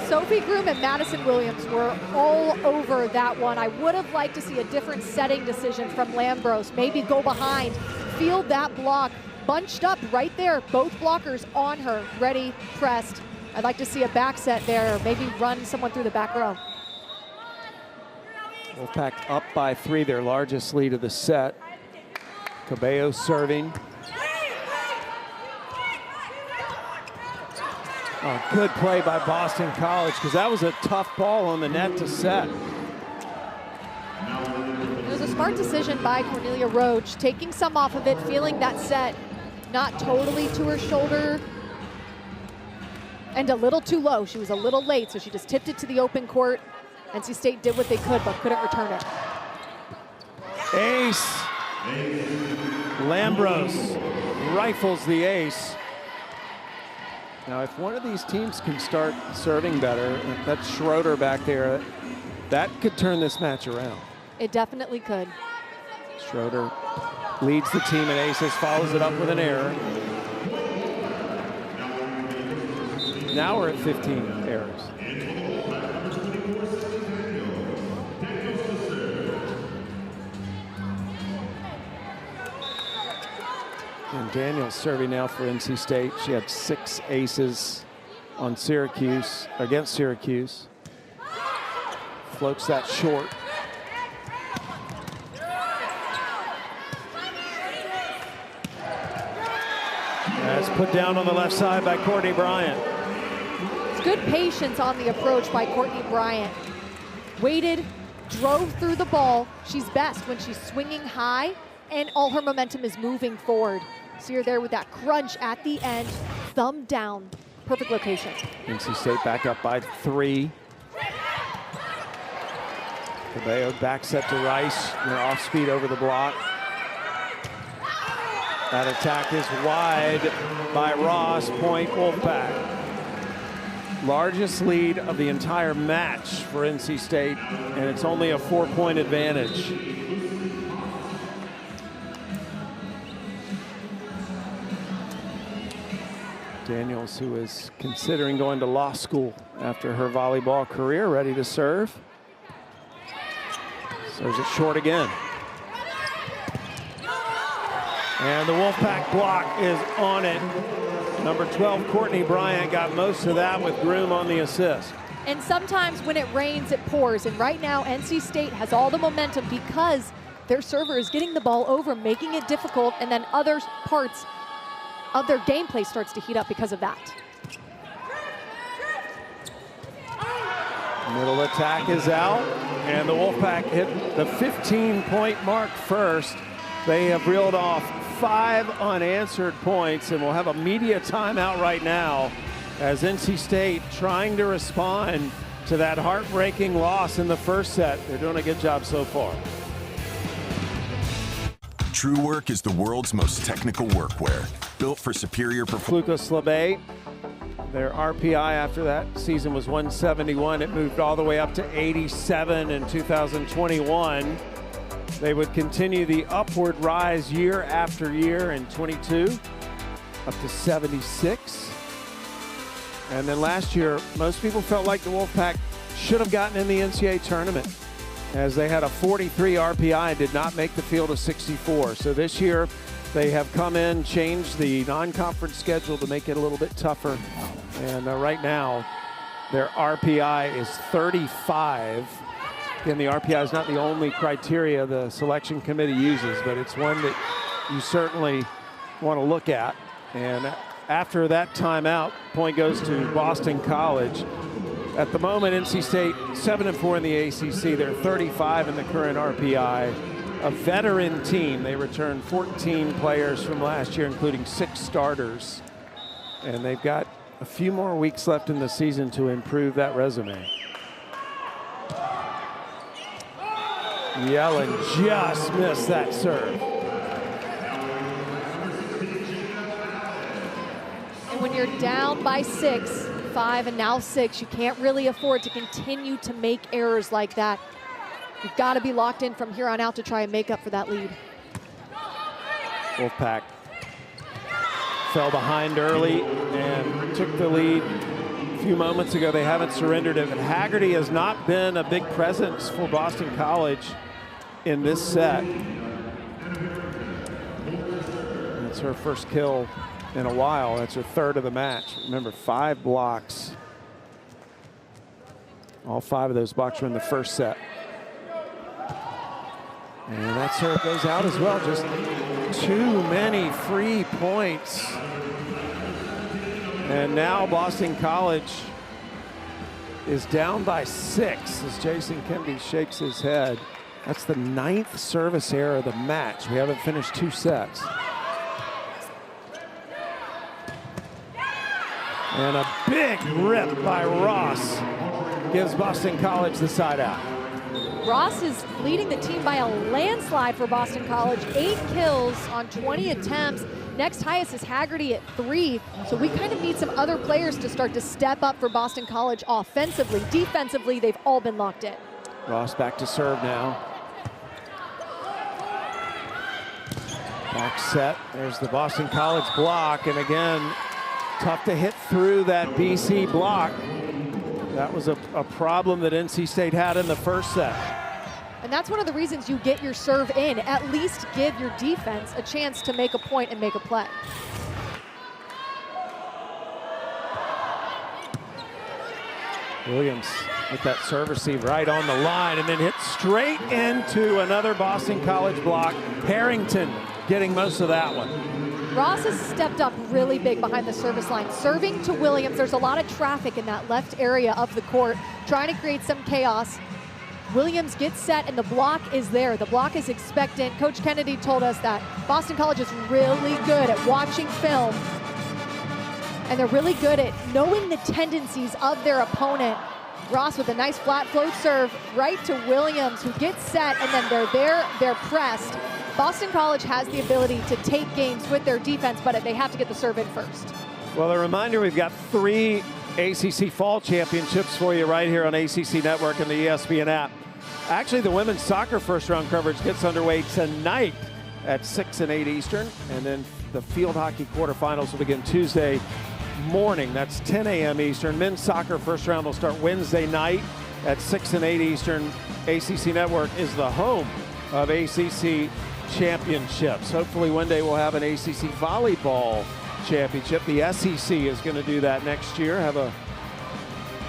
Sophie Groom and Madison Williams were all over that one. I would have liked to see a different setting decision from Lambros. Maybe go behind, field that block, bunched up right there, both blockers on her, ready, pressed. I'd like to see a back set there, or maybe run someone through the back row. Wolfpack up by 3, their largest lead of the set. Cabello serving. Oh, good play by Boston College, because that was a tough ball on the net to set. It was a smart decision by Cornelia Roach, taking some off of it, feeling that set not totally to her shoulder and a little too low. She was a little late, so she just tipped it to the open court. NC State did what they could, but couldn't return it. Ace. Lambros rifles the ace. Now, if one of these teams can start serving better, that's Schroeder back there, that could turn this match around. It definitely could. Schroeder leads the team in aces, follows it up with an error. Now we're at 15 errors. And Daniels serving now for NC State. She had 6 aces on Syracuse, against Syracuse. Floats that short. That's put down on the left side by Courtney Bryant. It's good patience on the approach by Courtney Bryant. Waited, drove through the ball. She's best when she's swinging high and all her momentum is moving forward. See her there with that crunch at the end, thumb down, perfect location. NC State back up by 3. Cabello back set to Rice, and they're off speed over the block. That attack is wide by Ross, point Wolfpack. Largest lead of the entire match for NC State, and it's only a 4-point advantage. Daniels, who is considering going to law school after her volleyball career, ready to serve. Serves it short again. And the Wolfpack block is on it. Number 12, Courtney Bryant, got most of that with Groom on the assist. And sometimes when it rains, it pours. And right now, NC State has all the momentum because their server is getting the ball over, making it difficult, and then other parts of their gameplay starts to heat up because of that. Middle attack is out, and the Wolfpack hit the 15-point mark first. They have reeled off 5 unanswered points, and we'll have a media timeout right now as NC State trying to respond to that heartbreaking loss in the first set. They're doing a good job so far. True Work is the world's most technical workwear, built for superior performance. Fluka Slabé, their RPI after that season was 171. It moved all the way up to 87 in 2021. They would continue the upward rise year after year in 22, up to 76. And then last year, most people felt like the Wolfpack should have gotten in the NCAA tournament, as they had a 43 RPI and did not make the field of 64. So this year, they have come in, changed the non-conference schedule to make it a little bit tougher. And right now, their RPI is 35. Again, the RPI is not the only criteria the selection committee uses, but it's one that you certainly want to look at. And after that timeout, point goes to Boston College. At the moment, NC State 7-4 in the ACC. They're 35 in the current RPI. A veteran team. They returned 14 players from last year, including 6 starters. And they've got a few more weeks left in the season to improve that resume. Yellen just missed that serve. And when you're down by 6, 5, and now 6, you can't really afford to continue to make errors like that. You've got to be locked in from here on out to try and make up for that lead. Wolfpack fell behind early and took the lead a few moments ago. They haven't surrendered it, but Haggerty has not been a big presence for Boston College in this set. It's her first kill in a while. That's her 3rd of the match. Remember, 5 blocks. All 5 of those blocks were in the first set. And that serve goes out as well. Just too many free points. And now Boston College is down by 6 as Jason Kemby shakes his head. That's the 9th service error of the match. We haven't finished 2 sets. And a big rip by Ross gives Boston College the side out. Ross is leading the team by a landslide for Boston College. 8 kills on 20 attempts. Next highest is Haggerty at 3. So we kind of need some other players to start to step up for Boston College offensively. Defensively, they've all been locked in. Ross back to serve now. Back set, there's the Boston College block, and again, tough to hit through that BC block. That was a problem that NC State had in the first set. And that's one of the reasons you get your serve in. At least give your defense a chance to make a point and make a play. Williams with that serve receive right on the line and then hit straight into another Boston College block. Harrington getting most of that one. Ross has stepped up really big behind the service line. Serving to Williams, there's a lot of traffic in that left area of the court, trying to create some chaos. Williams gets set and the block is there. The block is expectant. Coach Kennedy told us that Boston College is really good at watching film, and they're really good at knowing the tendencies of their opponent. Ross with a nice flat float serve right to Williams, who gets set, and then they're pressed. Boston College has the ability to take games with their defense, but they have to get the serve in first. Well, a reminder, we've got 3 ACC Fall Championships for you right here on ACC Network and the ESPN app. Actually, the women's soccer first-round coverage gets underway tonight at 6 and 8 Eastern, and then the field hockey quarterfinals will begin Tuesday morning. That's 10 a.m. Eastern. Men's soccer first round will start Wednesday night at 6 and 8 Eastern. ACC Network is the home of ACC championships. Hopefully one day we'll have an ACC Volleyball championship. The SEC is going to do that next year, have a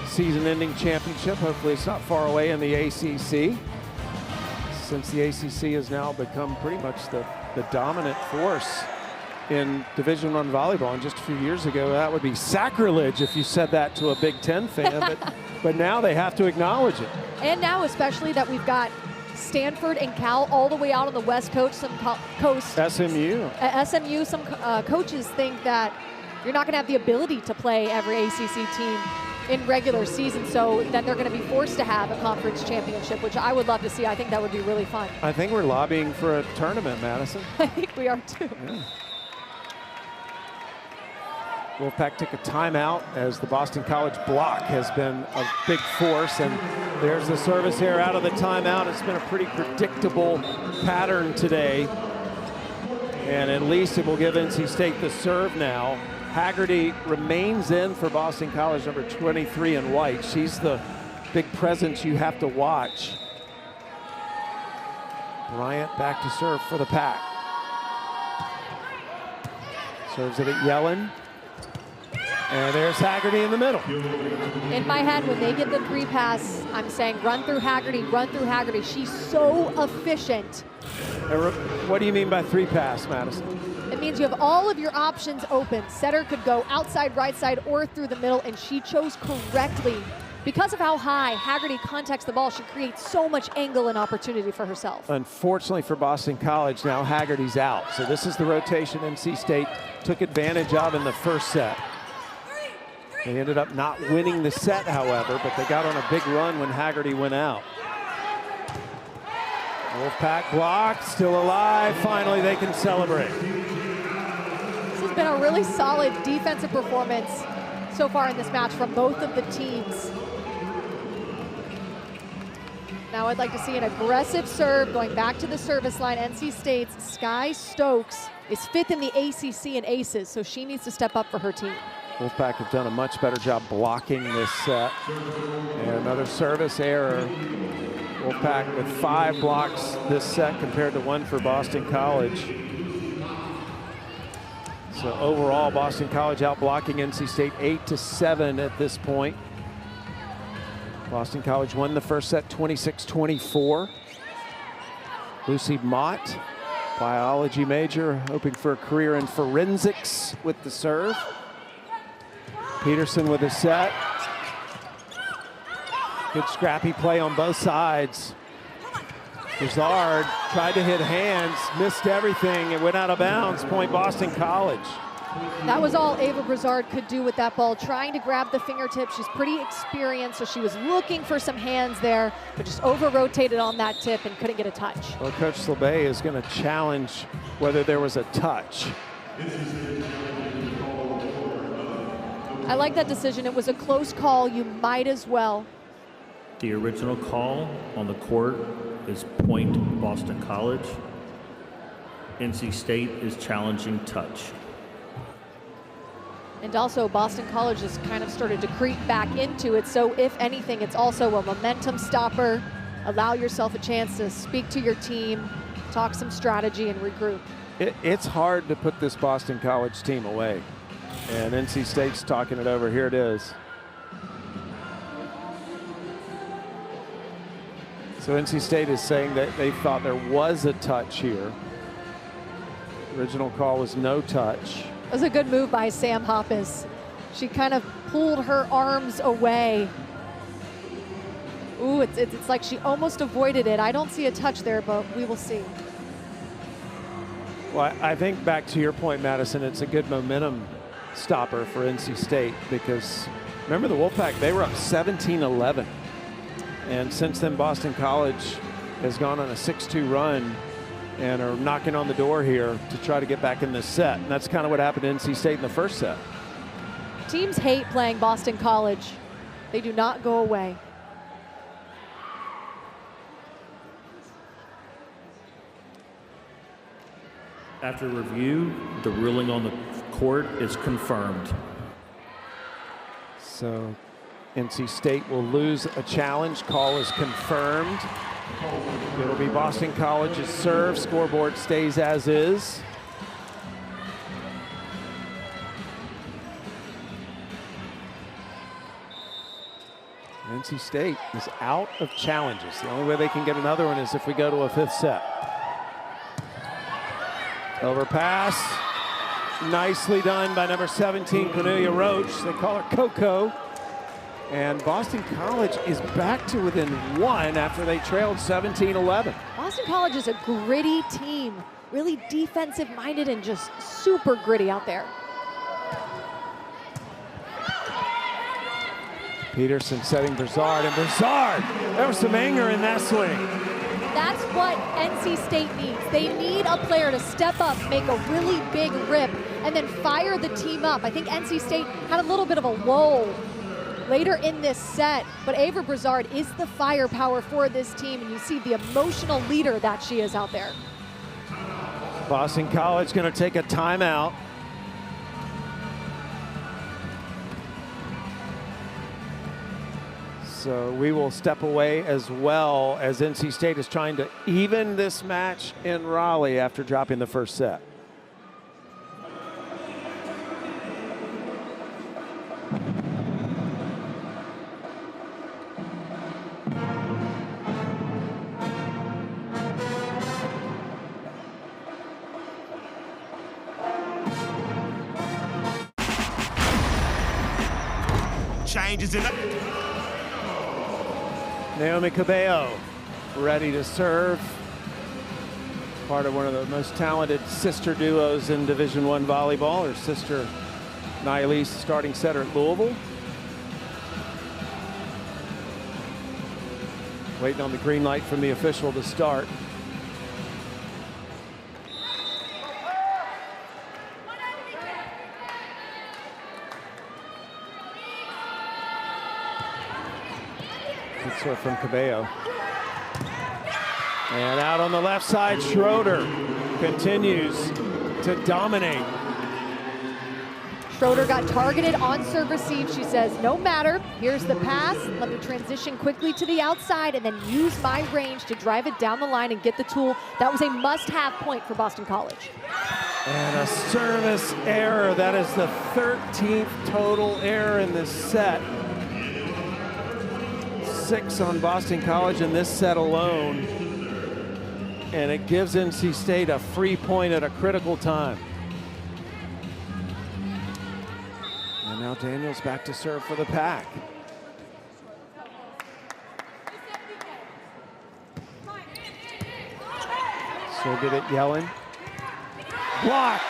season-ending championship. Hopefully it's not far away in the ACC, since the ACC has now become pretty much the dominant force in Division I volleyball. And just a few years ago, that would be sacrilege if you said that to a Big Ten fan, but now they have to acknowledge it. And now especially that we've got Stanford and Cal all the way out on the West Coast. SMU. SMU, some coaches think that you're not going to have the ability to play every ACC team in regular season, so then they're going to be forced to have a conference championship, which I would love to see. I think that would be really fun. I think we're lobbying for a tournament, Madison. I think we are too. Yeah. Wolfpack took a timeout as the Boston College block has been a big force, and there's the service here out of the timeout. It's been a pretty predictable pattern today, and at least it will give NC State the serve now. Haggerty remains in for Boston College, number 23 in white. She's the big presence you have to watch. Bryant back to serve for the Pack. Serves it at Yellen. And there's Haggerty in the middle. In my head, when they get the 3 pass, I'm saying run through Haggerty, run through Haggerty. She's so efficient. What do you mean by 3 pass, Madison? It means you have all of your options open. Setter could go outside, right side, or through the middle, and she chose correctly. Because of how high Haggerty contacts the ball, she creates so much angle and opportunity for herself. Unfortunately for Boston College, now Haggerty's out. So this is the rotation NC State took advantage of in the first set. They ended up not winning the set, however, but they got on a big run when Haggerty went out. Wolfpack blocked, still alive. Finally, they can celebrate. This has been a really solid defensive performance so far in this match from both of the teams. Now I'd like to see an aggressive serve going back to the service line. NC State's Sky Stokes is 5th in the ACC in aces, so she needs to step up for her team. Wolfpack have done a much better job blocking this set. And another service error. Wolfpack with 5 blocks this set compared to 1 for Boston College. So overall, Boston College out blocking NC State 8-7 at this point. Boston College won the first set 26-24. Lucy Mott, biology major, hoping for a career in forensics with the serve. Peterson with a set. Good scrappy play on both sides. Brizard tried to hit hands, missed everything, it went out of bounds. Point Boston College. That was all Ava Brizard could do with that ball, trying to grab the fingertip. She's pretty experienced, so she was looking for some hands there, but just over-rotated on that tip and couldn't get a touch. Well, Coach Slabay is going to challenge whether there was a touch. I like that decision. It was a close call. You might as well. The original call on the court is point Boston College. NC State is challenging touch. And also Boston College has kind of started to creep back into it. So if anything, it's also a momentum stopper. Allow yourself a chance to speak to your team, talk some strategy and regroup. It's hard to put this Boston College team away. And NC State's talking it over. Here it is. So NC State is saying that they thought there was a touch here. Original call was no touch. That was a good move by Sam Hoppus. She kind of pulled her arms away. Ooh, it's like she almost avoided it. I don't see a touch there, but we will see. Well, I think back to your point, Madison, it's a good momentum stopper for NC State because remember the Wolfpack, they were up 17-11. And since then, Boston College has gone on a 6-2 run and are knocking on the door here to try to get back in this set. And that's kind of what happened to NC State in the first set. Teams hate playing Boston College. They do not go away. After review, the ruling on the court is confirmed. So NC State will lose a challenge. Call is confirmed. It'll be Boston College's serve. Scoreboard stays as is. NC State is out of challenges. The only way they can get another one is if we go to a fifth set. Overpass. Nicely done by number 17, Cornelia Roach. They call her Coco. And Boston College is back to within one after they trailed 17-11. Boston College is a gritty team, really defensive-minded and just super gritty out there. Peterson setting Broussard, and Broussard, there was some anger in that swing. That's what NC State needs. They need a player to step up, make a really big rip, and then fire the team up. I think NC State had a little bit of a lull later in this set, but Ava Broussard is the firepower for this team, and you see the emotional leader that she is out there. Boston College going to take a timeout. So we will step away as well as NC State is trying to even this match in Raleigh after dropping the first set. Changes in the... Naomi Cabello ready to serve. Part of one of the most talented sister duos in Division I volleyball. Her sister Nylese, starting setter at Louisville. Waiting on the green light from the official to start. Good serve from Cabello. And out on the left side, Schroeder continues to dominate. Schroeder got targeted on serve receive. She says, no matter, here's the pass. Let me transition quickly to the outside and then use my range to drive it down the line and get the tool. That was a must-have point for Boston College. And a service error. That is the 13th total error in this set. 6 on Boston College in this set alone. And it gives NC State a free point at a critical time. And now Daniels back to serve for the pack. Served it at Yellen. Block.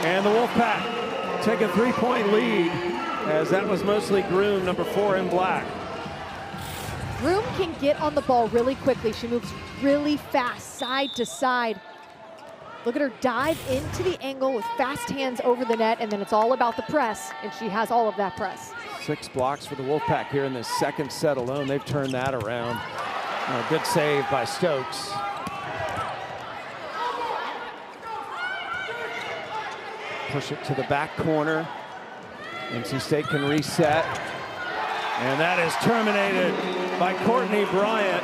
And the Wolfpack take a 3-point lead, as that was mostly Groom, number 4 in black. Groom can get on the ball really quickly. She moves really fast, side to side. Look at her dive into the angle with fast hands over the net, and then it's all about the press, and she has all of that press. 6 blocks for the Wolfpack here in this second set alone. They've turned that around. A good save by Stokes. Push it to the back corner. NC State can reset. And that is terminated by Courtney Bryant.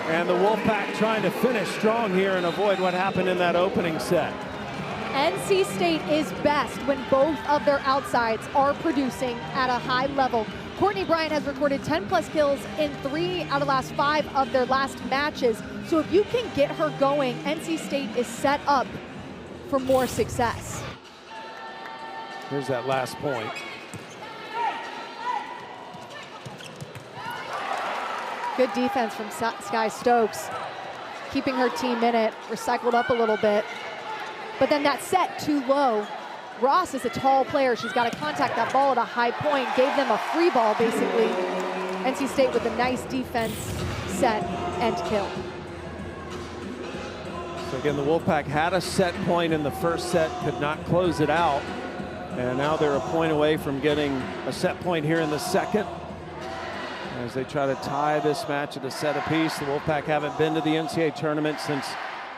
And the Wolfpack trying to finish strong here and avoid what happened in that opening set. NC State is best when both of their outsides are producing at a high level. Courtney Bryant has recorded 10+ kills in 3 out of the last 5 of their last matches. So if you can get her going, NC State is set up for more success. Here's that last point. Good defense from Sky Stokes, keeping her team in it, recycled up a little bit. But then that set too low. Ross is a tall player. She's got to contact that ball at a high point, gave them a free ball basically. NC State with a nice defense set and kill. So again, the Wolfpack had a set point in the first set, could not close it out. And now they're a point away from getting a set point here in the second. As they try to tie this match at a set apiece. The Wolfpack haven't been to the NCAA tournament since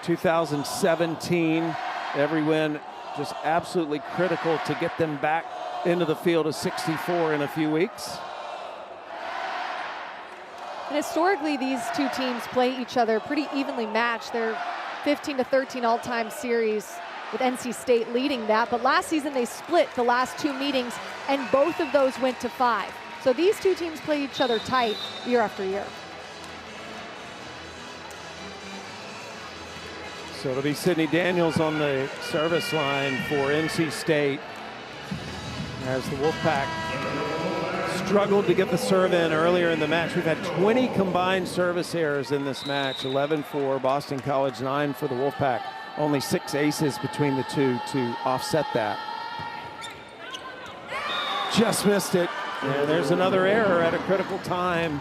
2017. Every win just absolutely critical to get them back into the field of 64 in a few weeks. And historically, these two teams play each other pretty evenly matched. They're 15-13 all-time series, with NC State leading that. But last season, they split the last two meetings, and both of those went to 5. So these two teams play each other tight year after year. So it'll be Sydney Daniels on the service line for NC State, as the Wolfpack struggled to get the serve in earlier in the match. We've had 20 combined service errors in this match, 11 for Boston College, 9 for the Wolfpack. Only 6 aces between the two to offset that. Just missed it. And there's another error at a critical time.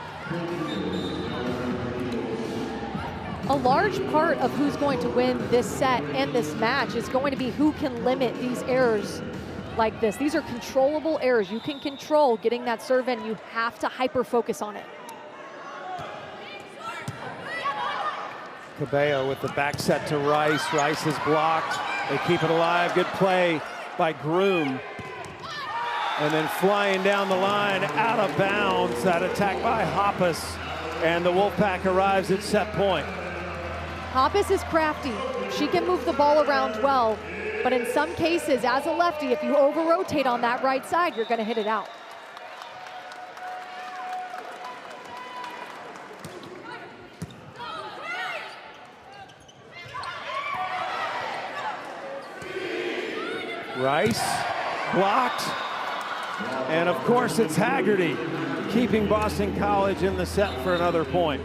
A large part of who's going to win this set and this match is going to be who can limit these errors like this. These are controllable errors. You can control getting that serve in. You have to hyper-focus on it. Cabello with the back set to Rice. Rice is blocked. They keep it alive. Good play by Groom. And then flying down the line, out of bounds, that attack by Hoppus. And the Wolfpack arrives at set point. Hoppus is crafty. She can move the ball around well, but in some cases, as a lefty, if you over-rotate on that right side, you're gonna hit it out. Rice blocked. And of course, it's Haggerty keeping Boston College in the set for another point.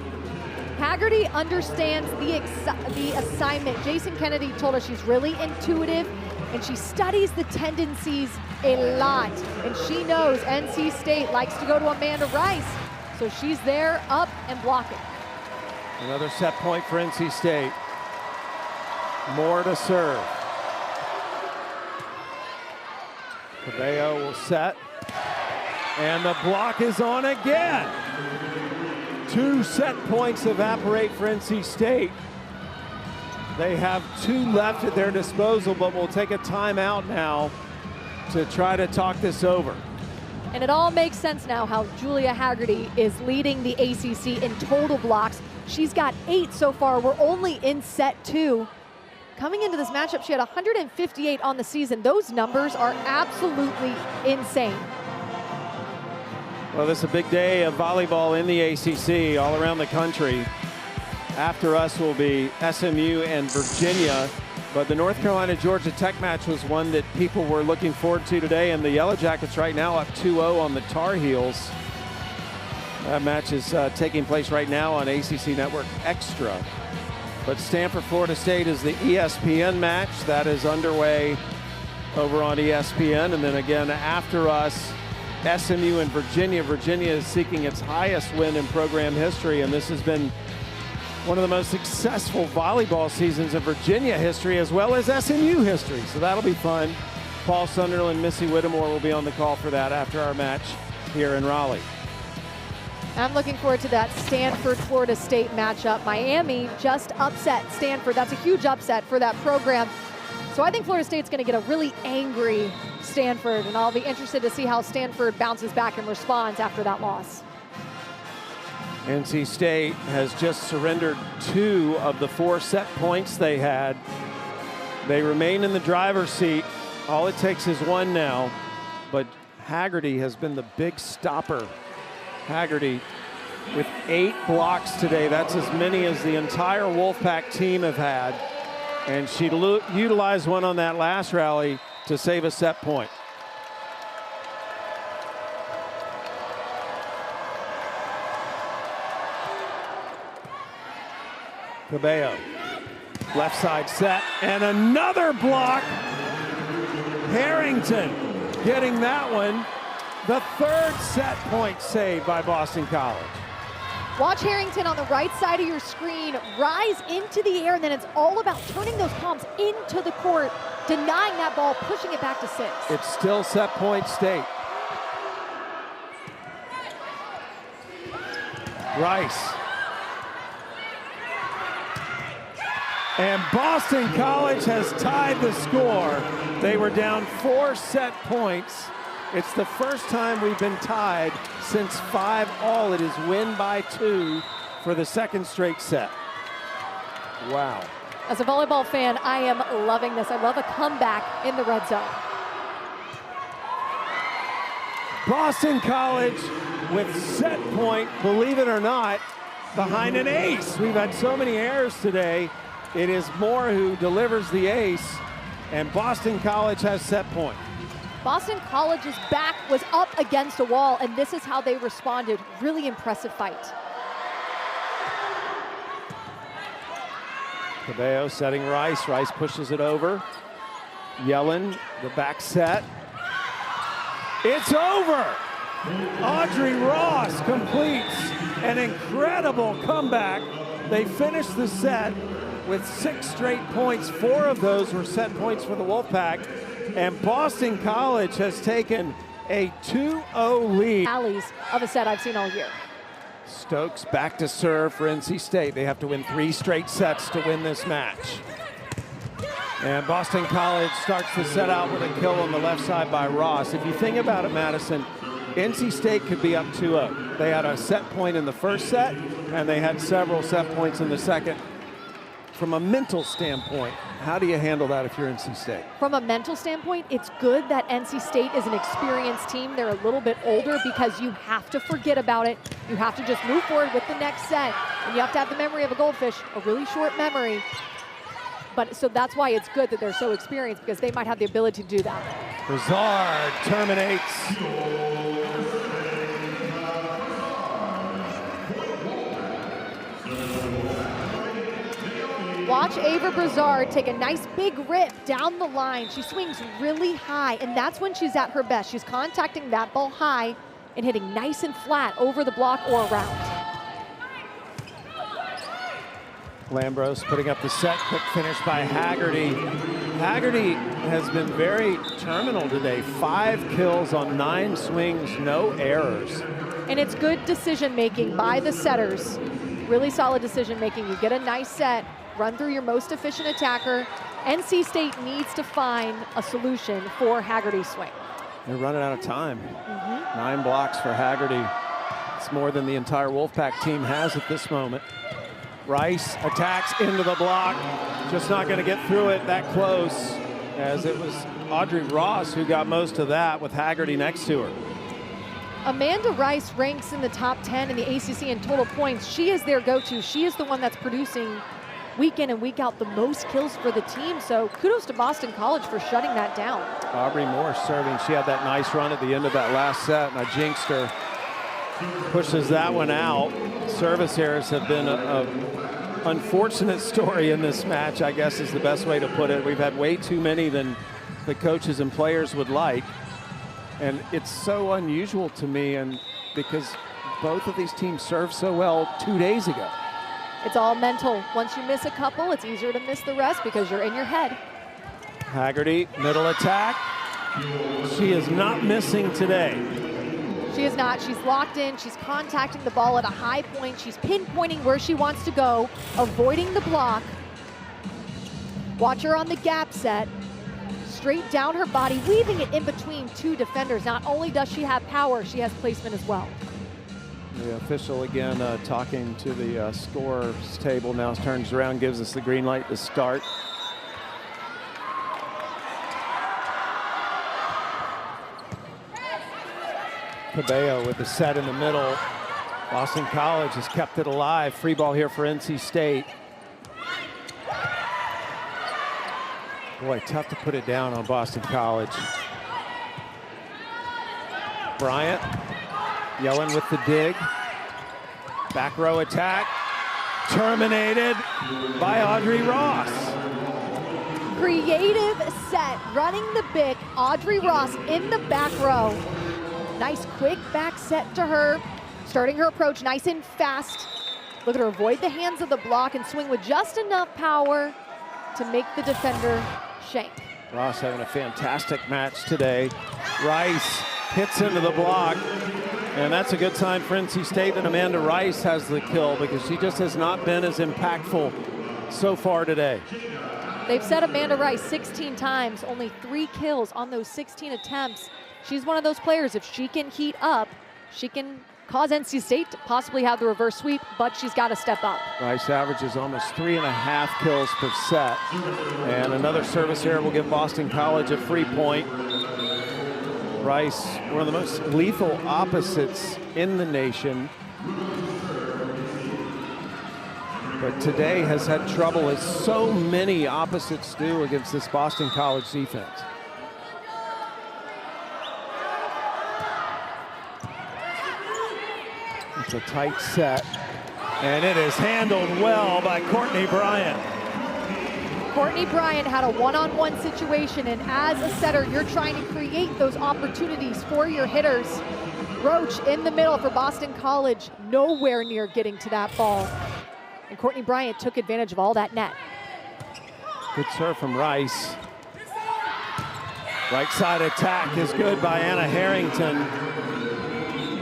Haggerty understands the assignment. Jason Kennedy told us she's really intuitive and she studies the tendencies a lot. And she knows NC State likes to go to Amanda Rice. So she's there, up and blocking. Another set point for NC State. More to serve. Cabello will set. And the block is on again. 2 set points evaporate for NC State. They have 2 left at their disposal, but will take a timeout now to try to talk this over. And it all makes sense now how Julia Haggerty is leading the ACC in total blocks. She's got 8 so far. We're only in set 2. Coming into this matchup, she had 158 on the season. Those numbers are absolutely insane. Well, this is a big day of volleyball in the ACC all around the country. After us will be SMU and Virginia, but the North Carolina-Georgia Tech match was one that people were looking forward to today, and the Yellow Jackets right now up 2-0 on the Tar Heels. That match is taking place right now on ACC Network Extra. But Stanford-Florida State is the ESPN match. That is underway over on ESPN, and then again after us, SMU and Virginia. Virginia is seeking its highest win in program history, and this has been one of the most successful volleyball seasons of Virginia history as well as SMU history. So that'll be fun. Paul Sunderland, Missy Whittemore will be on the call for that after our match here in Raleigh. I'm looking forward to that Stanford-Florida State matchup. Miami just upset Stanford. That's a huge upset for that program. So I think Florida State's going to get a really angry Stanford, and I'll be interested to see how Stanford bounces back and responds after that loss. NC State has just surrendered 2 of the 4 set points they had. They remain in the driver's seat. All it takes is 1 now, but Haggerty has been the big stopper. Haggerty with 8 blocks today. That's as many as the entire Wolfpack team have had. And she utilized one on that last rally to save a set point. Cabello, left side set, and another block. Harrington getting that one. The third set point saved by Boston College. Watch Harrington on the right side of your screen rise into the air, and then it's all about turning those palms into the court, denying that ball, pushing it back to 6. It's still set point state. Rice. And Boston College has tied the score. They were down 4 set points. It's the first time we've been tied since 5-all. It is win by 2 for the second straight set. Wow. As a volleyball fan, I am loving this. I love a comeback in the red zone. Boston College with set point, believe it or not, behind an ace. We've had so many errors today. It is Moore who delivers the ace, and Boston College has set point. Boston College's back was up against a wall, and this is how they responded. Really impressive fight. Cabello setting Rice. Rice pushes it over. Yellen, the back set. It's over! Audrey Ross completes an incredible comeback. They finish the set with 6 straight points. 4 of those were set points for the Wolfpack. And Boston College has taken a 2-0 lead. Alleys of a set I've seen all year. Stokes back to serve for NC State. They have to win 3 straight sets to win this match. And Boston College starts the set out with a kill on the left side by Ross. If you think about it, Madison, NC State could be up 2-0. They had a set point in the first set, and they had several set points in the second. From a mental standpoint, how do you handle that if you're NC State? From a mental standpoint, it's good that NC State is an experienced team. They're a little bit older because you have to forget about it. You have to just move forward with the next set. And you have to have the memory of a goldfish, a really short memory. But so that's why it's good that they're so experienced, because they might have the ability to do that. Brazard terminates. Watch Ava Brazard take a nice big rip down the line. She swings really high, and that's when she's at her best. She's contacting that ball high and hitting nice and flat over the block or around. Lambros putting up the set, quick finish by Haggerty. Haggerty has been very terminal today. 5 kills on 9 swings, no errors. And it's good decision making by the setters. Really solid decision making. You get a nice set, run through your most efficient attacker. NC State needs to find a solution for Haggerty's swing. They're running out of time. 9 blocks for Haggerty. It's more than the entire Wolfpack team has at this moment. Rice attacks into the block, just not going to get through it that close, as it was Audrey Ross who got most of that with Haggerty next to her. Amanda Rice ranks in the top 10 in the ACC in total points. She is their go-to. She is the one that's producing week in and week out the most kills for the team, so kudos to Boston College for shutting that down. Aubrey Moore serving. She had that nice run at the end of that last set, and I jinxed her. Pushes that one out. Service errors have been a unfortunate story in this match, I guess is the best way to put it. We've had way too many than the coaches and players would like. And it's so unusual to me, and because both of these teams served so well 2 days ago. It's all mental. Once you miss a couple, it's easier to miss the rest because you're in your head. Haggerty, middle attack. She is not missing today. She is not. She's locked in. She's contacting the ball at a high point. She's pinpointing where she wants to go, avoiding the block. Watch her on the gap set. Straight down her body, weaving it in between 2 defenders. Not only does she have power, she has placement as well. The official again talking to the scorers table now, turns around, gives us the green light to start. Cabello with the set in the middle. Boston College has kept it alive. Free ball here for NC State. Boy, tough to put it down on Boston College. Bryant, Yellen with the dig. Back row attack. Terminated by Audrey Ross. Creative set, running the big. Audrey Ross in the back row. Nice quick back set to her. Starting her approach nice and fast. Look at her avoid the hands of the block and swing with just enough power to make the defender shank. Ross having a fantastic match today. Rice hits into the block, and that's a good sign for NC State that Amanda Rice has the kill, because she just has not been as impactful so far today. They've set Amanda Rice 16 times, only 3 kills on those 16 attempts. She's one of those players, if she can heat up, she can cause NC State to possibly have the reverse sweep, but she's got to step up. Rice averages almost 3.5 kills per set. And another service error will give Boston College a free point. Rice, one of the most lethal opposites in the nation, but today has had trouble, as so many opposites do, against this Boston College defense. It's a tight set, and it is handled well by Courtney Bryant. Courtney Bryant had a one-on-one situation, and as a setter, you're trying to create those opportunities for your hitters. Roach in the middle for Boston College, nowhere near getting to that ball. And Courtney Bryant took advantage of all that net. Good serve from Rice. Right side attack is good by Anna Harrington.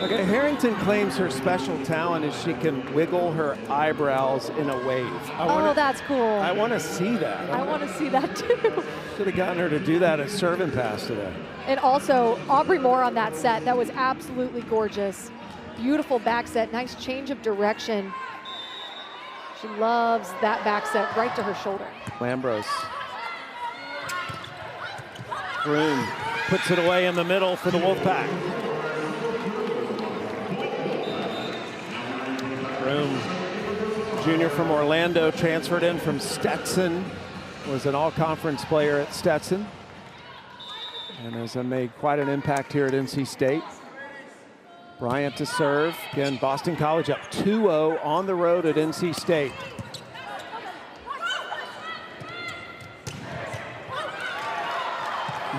Okay, Harrington claims her special talent is she can wiggle her eyebrows in a wave. That's cool. I want to see that. I want to see that too. Should have gotten her to do that at serve and pass today. And also, Aubrey Moore on that set. That was absolutely gorgeous. Beautiful back set, nice change of direction. She loves that back set right to her shoulder. Lambros. Groom puts it away in the middle for the Wolfpack. Groom, junior from Orlando, transferred in from Stetson, was an all-conference player at Stetson, and has made quite an impact here at NC State. Bryant to serve. Again, Boston College up 2-0 on the road at NC State.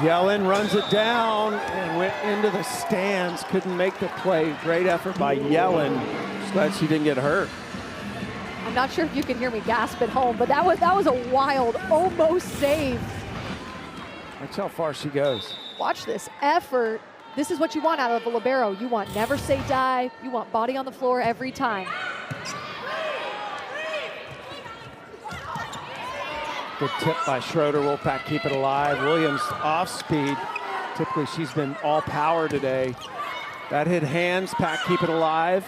Yellen runs it down and went into the stands. Couldn't make the play. Great effort by Yellen. Just glad she didn't get hurt. I'm not sure if you can hear me gasp at home, but that was a wild, almost save. Watch how far she goes. Watch this effort. This is what you want out of a libero. You want never say die. You want body on the floor every time. Good tip by Schroeder. Wolfpack keep it alive. Williams off speed. Typically she's been all power today. That hit hands. Pack keep it alive.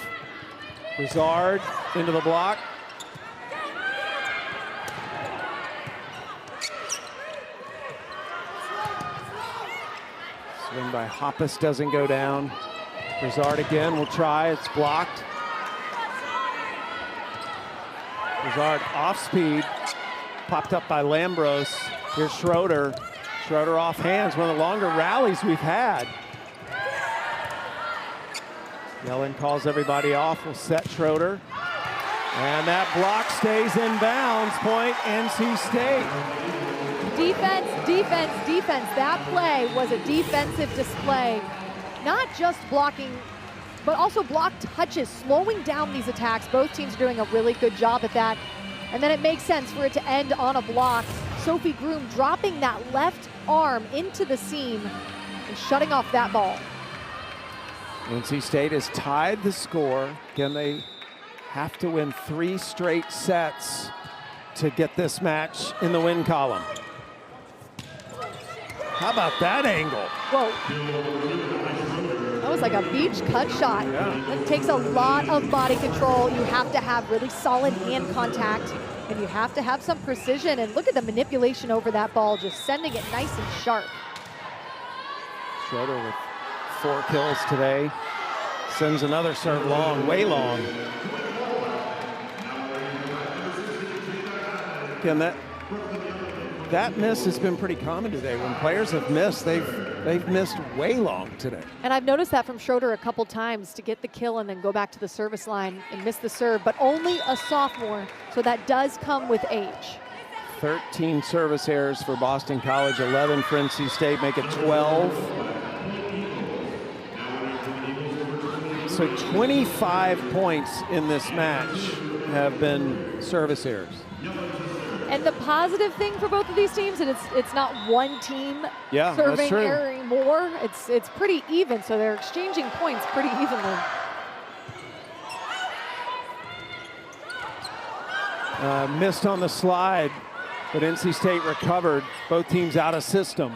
Brizard into the block. Swing by Hoppus doesn't go down. Brizard again will try. It's blocked. Brizard off speed. Popped up by Lambros. Here's Schroeder. Schroeder off hands, one of the longer rallies we've had. Yellen calls everybody off, will set Schroeder. And that block stays in bounds, point NC State. Defense, defense, defense. That play was a defensive display. Not just blocking, but also block touches, slowing down these attacks. Both teams are doing a really good job at that. And then it makes sense for it to end on a block. Sophie Groom dropping that left arm into the seam and shutting off that ball. NC State has tied the score. Again, they have to win 3 straight sets to get this match in the win column. How about that angle? Whoa. That was like a beach cut shot. Yeah. It takes a lot of body control. You have to have really solid hand contact, and you have to have some precision. And look at the manipulation over that ball, just sending it nice and sharp. Schroeder with 4 kills today. Sends another serve long, way long. Again, that miss has been pretty common today. When players have missed, they've They've missed way long today. And I've noticed that from Schroeder a couple times, to get the kill and then go back to the service line and miss the serve, but only a sophomore, so that does come with age. 13 service errors for Boston College, 11 for NC State, make it 12. So 25 points in this match have been service errors. And the positive thing for both of these teams, and it's not one team serving erroring more. It's pretty even, so they're exchanging points pretty evenly. Missed on the slide, but NC State recovered. Both teams out of system.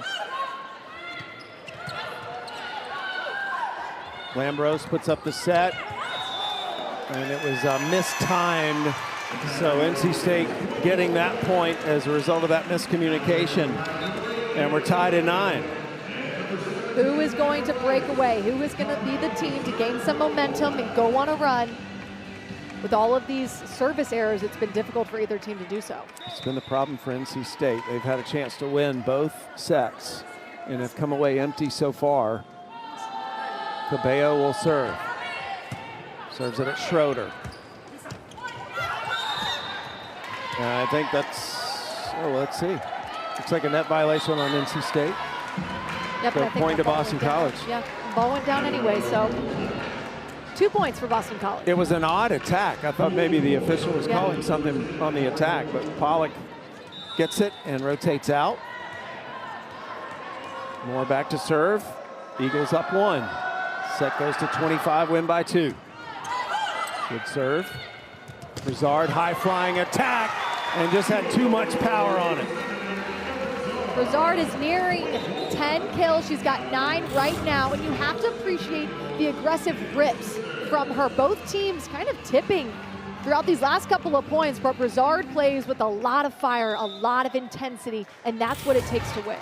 Lambros puts up the set, and it was mistimed. So NC State getting that point as a result of that miscommunication. And we're tied at 9. Who is going to break away? Who is going to be the team to gain some momentum and go on a run? With all of these service errors, it's been difficult for either team to do so. It's been the problem for NC State. They've had a chance to win both sets and have come away empty so far. Cabello will serve. Serves it at Schroeder. I think that's, let's see. Looks like a net violation on NC State. Yep, So point to Boston College. Yeah, the ball went down anyway, so 2 points for Boston College. It was an odd attack. I thought maybe the official was calling something on the attack, but Pollock gets it and rotates out. Moore back to serve. Eagles up 1. Set goes to 25, win by 2. Good serve. Brizard, high-flying attack, and just had too much power on it. Brizard is nearing 10 kills. She's got 9 right now, and you have to appreciate the aggressive rips from her. Both teams kind of tipping throughout these last couple of points, but Brizard plays with a lot of fire, a lot of intensity, and that's what it takes to win.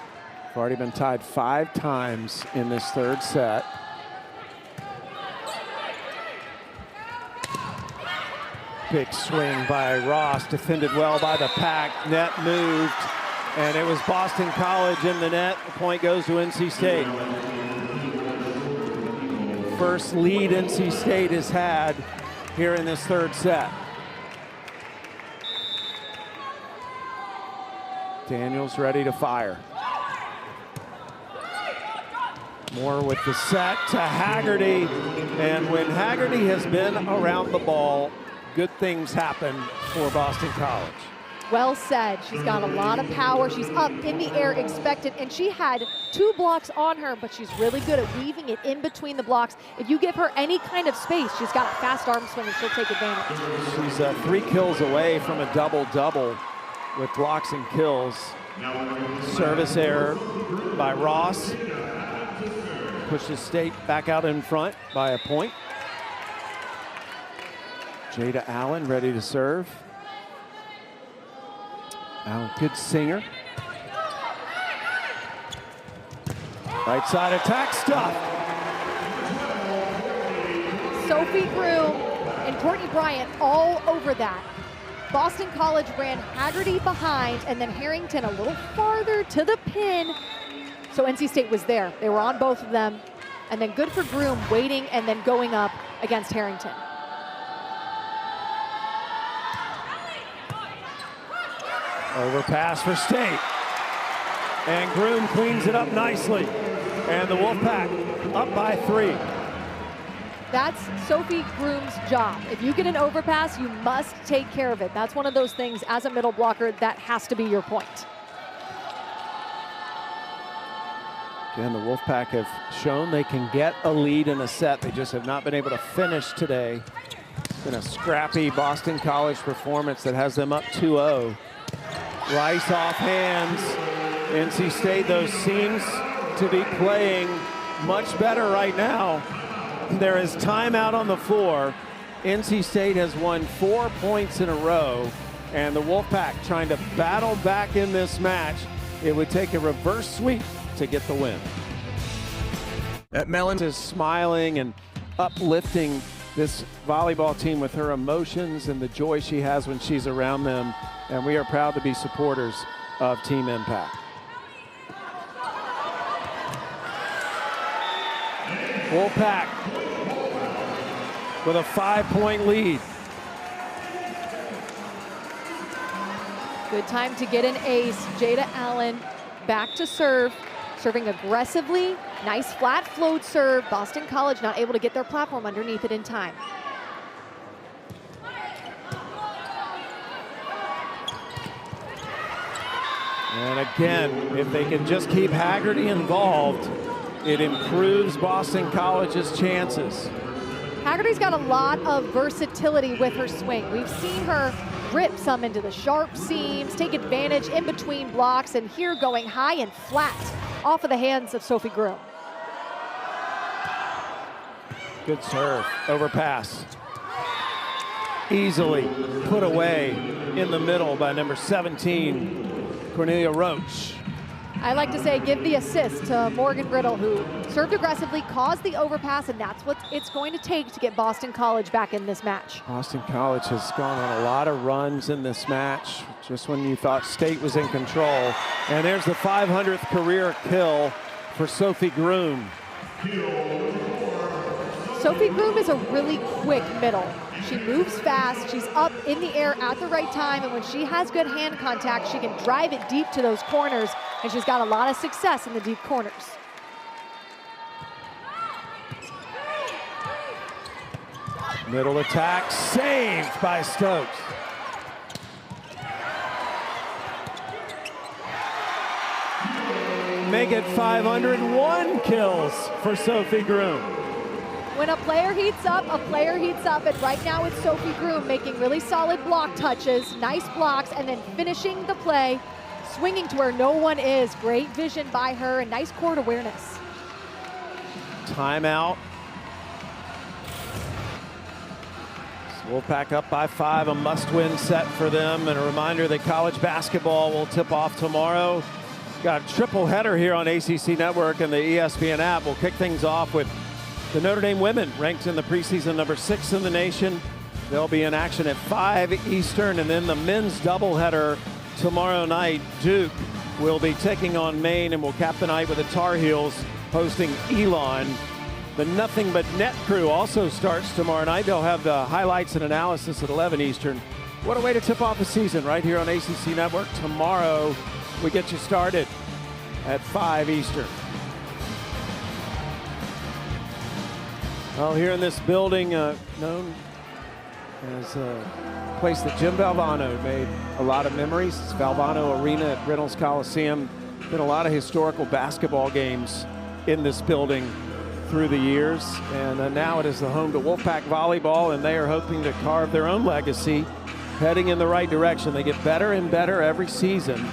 We've already been tied 5 times in this third set. Big swing by Ross, defended well by the pack. Net moved, and it was Boston College in the net. The point goes to NC State. First lead NC State has had here in this third set. Daniels ready to fire. Moore with the set to Haggerty, and when Haggerty has been around the ball, good things happen for Boston College. Well said. She's got a lot of power. She's up in the air, expected, and she had 2 blocks on her, but she's really good at weaving it in between the blocks. If you give her any kind of space, she's got a fast arm swing and she'll take advantage. She's 3 kills away from a double-double with blocks and kills. Service error by Ross. Pushes State back out in front by a point. Jada Allen ready to serve. Allen, good singer. Right side attack stuff. Sophie Groom and Courtney Bryant all over that. Boston College ran Haggerty behind, and then Harrington a little farther to the pin. So NC State was there. They were on both of them. And then good for Groom waiting and then going up against Harrington. Overpass for State. And Groom cleans it up nicely. And the Wolfpack up by 3. That's Sophie Groom's job. If you get an overpass, you must take care of it. That's one of those things as a middle blocker that has to be your point. Again, the Wolfpack have shown they can get a lead in a set. They just have not been able to finish today. It's been a scrappy Boston College performance that has them up 2-0. Rice off hands. NC State, though, seems to be playing much better right now. There is timeout on the floor. NC State has won 4 points in a row, and the Wolfpack trying to battle back in this match. It would take a reverse sweep to get the win. Mellon is smiling and uplifting this volleyball team with her emotions and the joy she has when she's around them, and we are proud to be supporters of Team Impact. Wolfpack with a 5-point lead. Good time to get an ace. Jada Allen back to serve, serving aggressively. Nice flat float serve. Boston College not able to get their platform underneath it in time. And again, if they can just keep Haggerty involved, it improves Boston College's chances. Haggerty's got a lot of versatility with her swing. We've seen her rip some into the sharp seams, take advantage in between blocks, and here going high and flat off of the hands of Sophie Groom. Good serve, overpass. Easily put away in the middle by number 17, Cornelia Roach. I like to say give the assist to Morgan Riddle, who served aggressively, caused the overpass, and that's what it's going to take to get Boston College back in this match. Boston College has gone on a lot of runs in this match, just when you thought State was in control. And there's the 500th career kill for Sophie Groom. Sophie Groom is a really quick middle. She moves fast, she's up in the air at the right time, and when she has good hand contact, she can drive it deep to those corners, and she's got a lot of success in the deep corners. Middle attack, saved by Stokes. Make it 501 kills for Sophie Groom. When a player heats up, and right now it's Sophie Groom making really solid block touches, nice blocks, and then finishing the play, swinging to where no one is. Great vision by her and nice court awareness. Timeout. Wolfpack up by 5, a must-win set for them, and a reminder that college basketball will tip off tomorrow. Got a triple header here on ACC Network and the ESPN app. We'll kick things off with the Notre Dame women, ranked in the preseason number 6 in the nation. They'll be in action at 5 Eastern, and then the men's doubleheader tomorrow night. Duke will be taking on Maine, and will cap the night with the Tar Heels hosting Elon. The Nothing But Net crew also starts tomorrow night. They'll have the highlights and analysis at 11 Eastern. What a way to tip off the season right here on ACC Network. Tomorrow we get you started at 5 Eastern. Well, here in this building, known as a place that Jim Valvano made a lot of memories. It's Valvano Arena at Reynolds Coliseum. Been a lot of historical basketball games in this building through the years. And now it is the home to Wolfpack Volleyball, and they are hoping to carve their own legacy, heading in the right direction. They get better and better every season.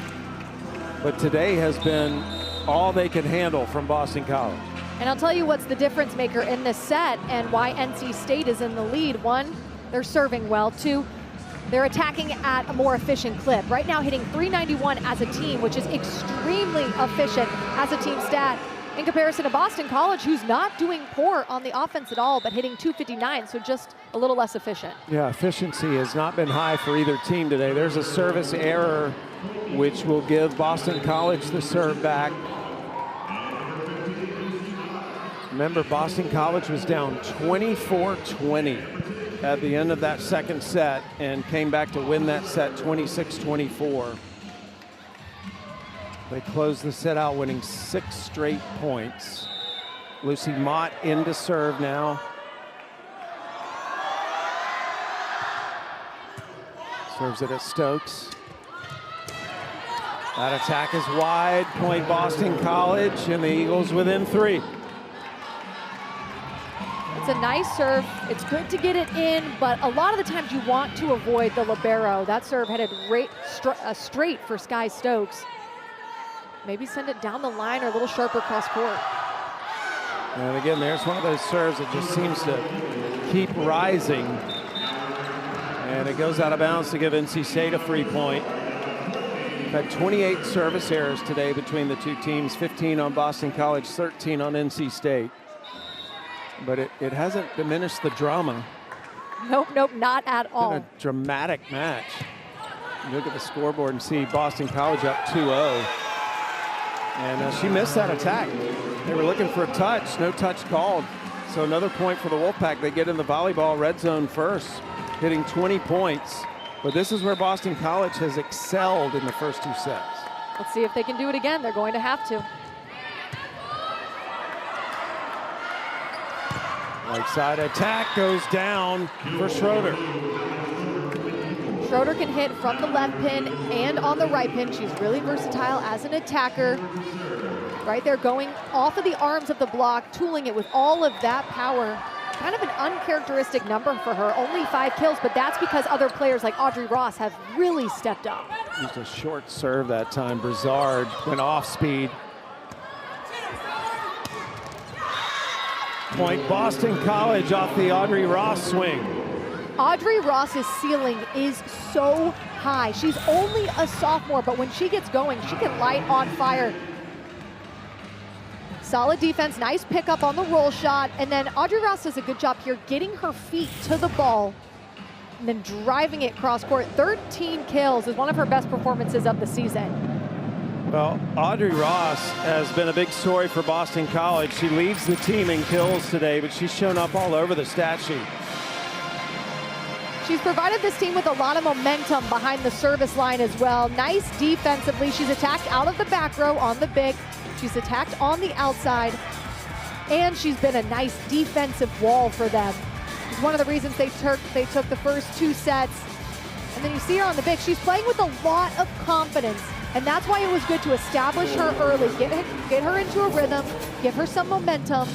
But today has been all they can handle from Boston College. And I'll tell you what's the difference maker in this set and why NC State is in the lead. 1, they're serving well. 2, they're attacking at a more efficient clip. Right now hitting 391 as a team, which is extremely efficient as a team stat in comparison to Boston College, who's not doing poor on the offense at all, but hitting 259, so just a little less efficient. Yeah, efficiency has not been high for either team today. There's a service error, which will give Boston College the serve back. Remember, Boston College was down 24-20 at the end of that second set and came back to win that set 26-24. They closed the set out winning 6 straight points. Lucy Mott in to serve now. Serves it at Stokes. That attack is wide, point Boston College, and the Eagles within 3. It's a nice serve. It's good to get it in, but a lot of the times you want to avoid the libero. That serve headed straight for Sky Stokes. Maybe send it down the line or a little sharper cross court. And again, there's one of those serves that just seems to keep rising. And it goes out of bounds to give NC State a free point. We've had 28 service errors today between the two teams, 15 on Boston College, 13 on NC State. But it hasn't diminished the drama. Nope, not at all. It's been a dramatic match. You look at the scoreboard and see Boston College up 2-0. And she missed that attack. They were looking for a touch, no touch called. So another point for the Wolfpack. They get in the volleyball red zone first, hitting 20 points. But this is where Boston College has excelled in the first 2 sets. Let's see if they can do it again. They're going to have to. Right side attack goes down for Schroeder. Schroeder can hit from the left pin and on the right pin. She's really versatile as an attacker. Right there, going off of the arms of the block, tooling it with all of that power. Kind of an uncharacteristic number for her, only 5 kills, but that's because other players like Audrey Ross have really stepped up. Used a short serve that time. Brizard went off speed. Point Boston College off the Audrey Ross swing. Audrey Ross's ceiling is so high. She's only a sophomore, but when she gets going, she can light on fire. Solid defense, nice pickup on the roll shot, and then Audrey Ross does a good job here getting her feet to the ball and then driving it cross court. 13 kills is one of her best performances of the season. Well, Audrey Ross has been a big story for Boston College. She leads the team in kills today, but she's shown up all over the stat sheet. She's provided this team with a lot of momentum behind the service line as well. Nice defensively. She's attacked out of the back row on the big. She's attacked on the outside. And she's been a nice defensive wall for them. It's one of the reasons they took the first 2 sets. And then you see her on the big. She's playing with a lot of confidence. And that's why it was good to establish her early, get her into a rhythm, give her some momentum,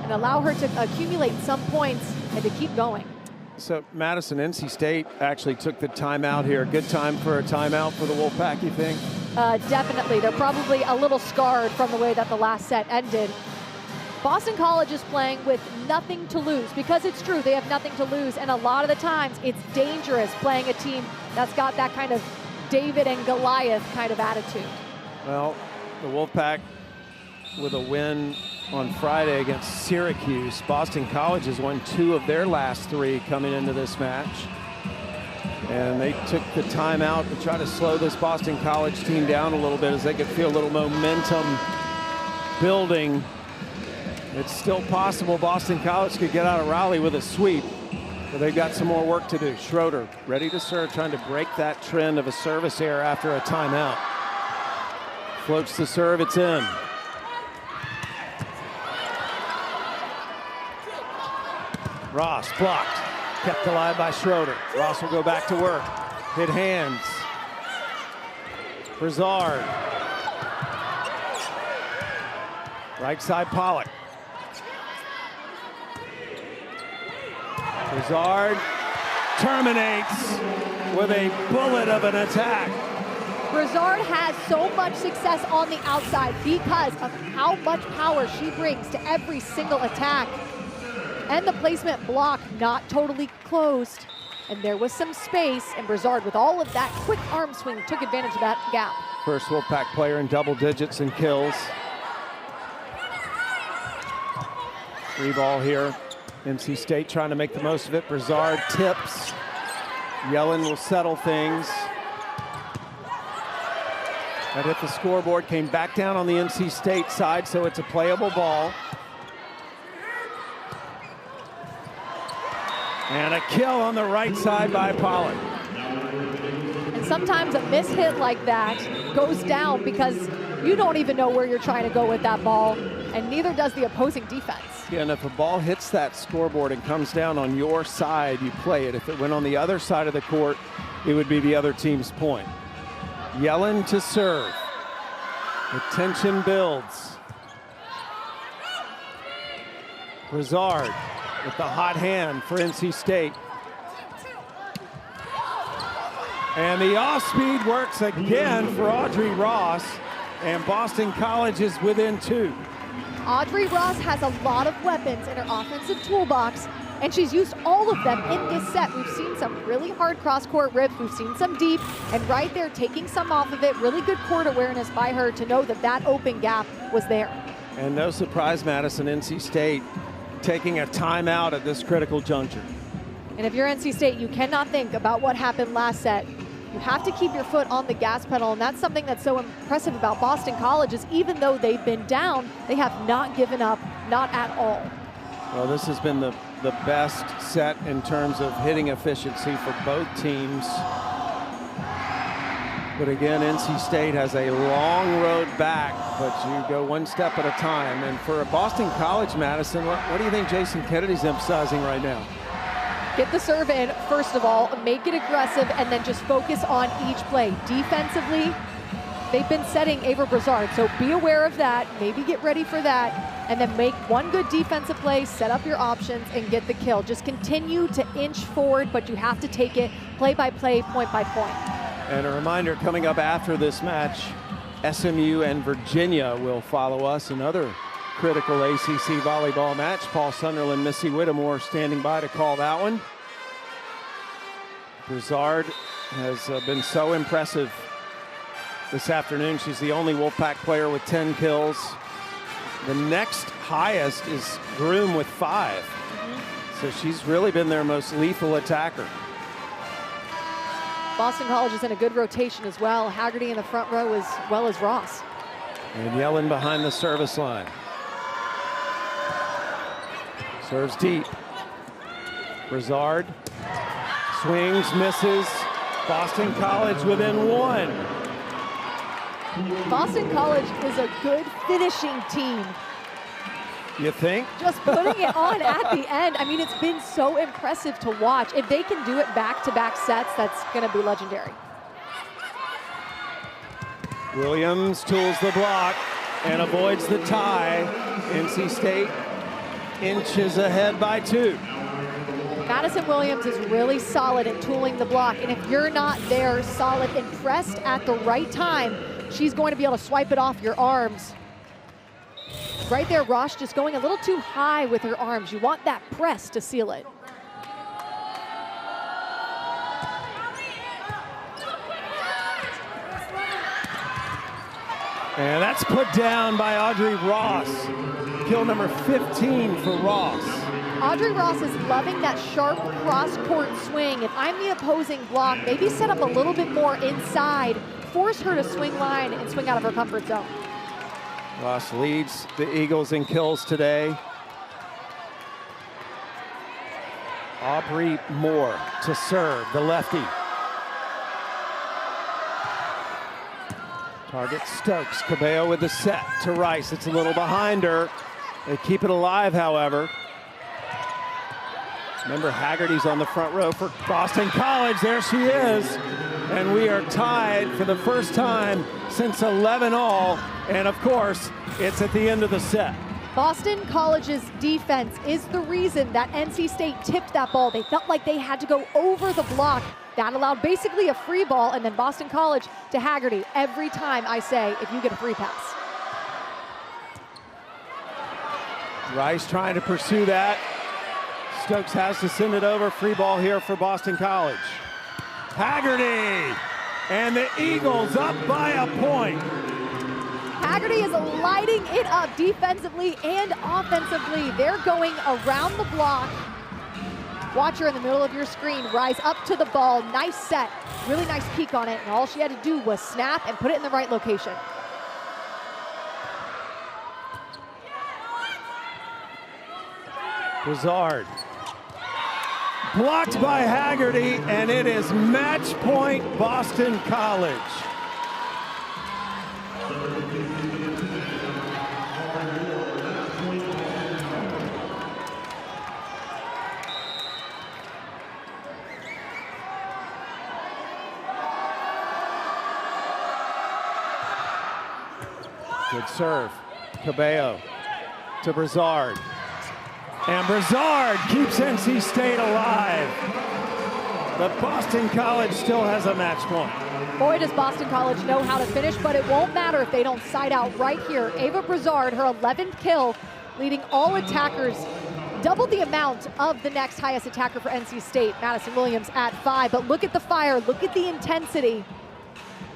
and allow her to accumulate some points and to keep going. So Madison, NC State actually took the timeout here. Good time for a timeout for the Wolfpack, you think? Definitely. They're probably a little scarred from the way that the last set ended. Boston College is playing with nothing to lose, because it's true, they have nothing to lose, and a lot of the times it's dangerous playing a team that's got that kind of David and Goliath kind of attitude. Well, the Wolfpack with a win on Friday against Syracuse. Boston College has won 2 of their last 3 coming into this match. And they took the timeout to try to slow this Boston College team down a little bit as they could feel a little momentum building. It's still possible Boston College could get out of Raleigh with a sweep, but they've got some more work to do. Schroeder ready to serve, trying to break that trend of a service error after a timeout. Floats the serve, it's in. Ross blocked, kept alive by Schroeder. Ross will go back to work. Hit hands. Brizard. Right side Pollock. Brizard terminates with a bullet of an attack. Brizard has so much success on the outside because of how much power she brings to every single attack. And the placement block not totally closed. And there was some space, and Brizard, with all of that quick arm swing, took advantage of that gap. First Wolfpack player in double digits in kills. 3 ball here. NC State trying to make the most of it. Brizard tips. Yellen will settle things. That hit the scoreboard, came back down on the NC State side, so it's a playable ball. And a kill on the right side by Pollock. And sometimes a miss hit like that goes down because you don't even know where you're trying to go with that ball, and neither does the opposing defense. Yeah, and if a ball hits that scoreboard and comes down on your side, you play it. If it went on the other side of the court, it would be the other team's point. Yellen to serve. The tension builds. Brizard with the hot hand for NC State. And the off-speed works again for Audrey Ross, and Boston College is within 2. Audrey Ross has a lot of weapons in her offensive toolbox, and she's used all of them in this set. We've seen some really hard cross-court rips, we've seen some deep, and right there taking some off of it. Really good court awareness by her to know that that open gap was there. And no surprise, Madison, NC State taking a timeout at this critical juncture. And if you're NC State, you cannot think about what happened last set. You have to keep your foot on the gas pedal, and that's something that's so impressive about Boston College is even though they've been down, they have not given up, not at all. Well, this has been the best set in terms of hitting efficiency for both teams. But again, NC State has a long road back, but you go one step at a time. And for a Boston College, Madison, what do you think Jason Kennedy's emphasizing right now? Get the serve in, first of all, make it aggressive, and then just focus on each play. Defensively, they've been setting Ava Brazard, so be aware of that. Maybe get ready for that, and then make one good defensive play, set up your options, and get the kill. Just continue to inch forward, but you have to take it play by play, point by point. And a reminder, coming up after this match, SMU and Virginia will follow us. Another critical ACC volleyball match. Paul Sunderland, Missy Whittemore standing by to call that one. Brazard has been so impressive this afternoon. She's the only Wolfpack player with 10 kills. The next highest is Groom with 5. So she's really been their most lethal attacker. Boston College is in a good rotation as well. Haggerty in the front row as well as Ross. And Yellen behind the service line. Serves deep. Brazard swings, misses. Boston College within 1. Boston College is a good finishing team. You think? Just putting it on at the end. I mean, it's been so impressive to watch. If they can do it back-to-back sets, that's going to be legendary. Williams tools the block and avoids the tie. NC State inches ahead by 2. Madison Williams is really solid in tooling the block, and if you're not there solid and pressed at the right time, she's going to be able to swipe it off your arms. Right there, Ross just going a little too high with her arms. You want that press to seal it. And that's put down by Audrey Ross. Kill number 15 for Ross. Audrey Ross is loving that sharp cross-court swing. If I'm the opposing block, maybe set up a little bit more inside, force her to swing line and swing out of her comfort zone. Ross leads the Eagles in kills today. Aubrey Moore to serve, the lefty. Target Stokes. Cabello with the set to Rice. It's a little behind her. They keep it alive, however. Remember, Haggerty's on the front row for Boston College. There she is. And we are tied for the first time since 11-all. And of course, it's at the end of the set. Boston College's defense is the reason that NC State tipped that ball. They felt like they had to go over the block. That allowed basically a free ball, and then Boston College to Haggerty. Every time I say, if you get a free pass. Rice trying to pursue that. Stokes has to send it over. Free ball here for Boston College. Haggerty, and the Eagles up by a point. Haggerty is lighting it up defensively and offensively. They're going around the block. Watch her in the middle of your screen, rise up to the ball. Nice set, really nice peek on it, and all she had to do was snap and put it in the right location. Brazard. Blocked by Haggerty, and it is match point Boston College. Good serve. Cabello to Brazard. And Brazard keeps NC State alive. But Boston College still has a match point. Boy, does Boston College know how to finish, but it won't matter if they don't side out right here. Ava Brazard, her 11th kill, leading all attackers, double the amount of the next highest attacker for NC State, Madison Williams at 5. But look at the fire, look at the intensity.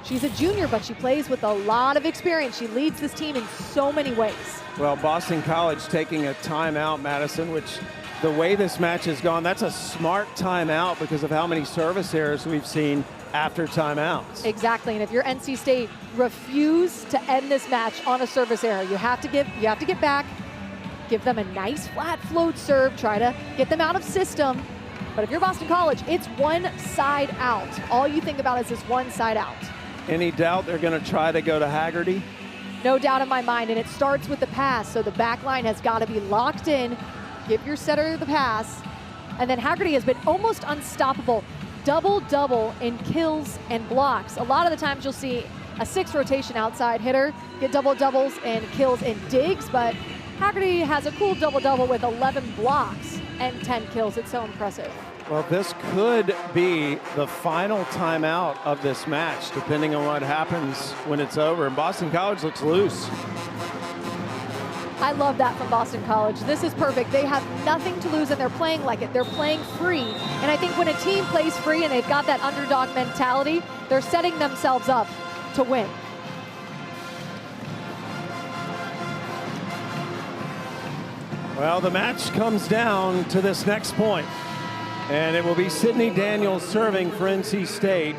She's a junior, but she plays with a lot of experience. She leads this team in so many ways. Well, Boston College taking a timeout, Madison, which the way this match has gone, that's a smart timeout because of how many service errors we've seen after timeouts. Exactly, and if you're NC State, refuse to end this match on a service error. You have to get back, give them a nice flat float serve, try to get them out of system. But if you're Boston College, it's one side out. All you think about is this one side out. Any doubt they're going to try to go to Haggerty? No doubt in my mind, and it starts with the pass, so the back line has got to be locked in. Give your setter the pass. And then Haggerty has been almost unstoppable. Double-double in kills and blocks. A lot of the times you'll see a 6 rotation outside hitter get double-doubles and kills and digs, but Haggerty has a cool double-double with 11 blocks and 10 kills. It's so impressive. Well, this could be the final timeout of this match, depending on what happens when it's over. And Boston College looks loose. I love that from Boston College. This is perfect. They have nothing to lose, and they're playing like it. They're playing free. And I think when a team plays free and they've got that underdog mentality, they're setting themselves up to win. Well, the match comes down to this next point, and it will be Sydney Daniels serving for NC State.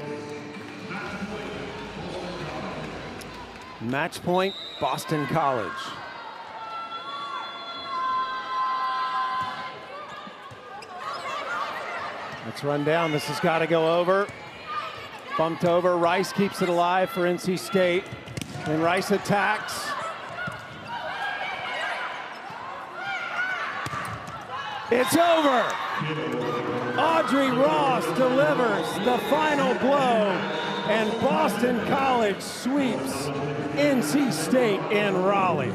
Match point, Boston College. Let's run down. This has got to go over. Bumped over. Rice keeps it alive for NC State. And Rice attacks. It's over. Audrey Ross delivers the final blow, and Boston College sweeps NC State in Raleigh.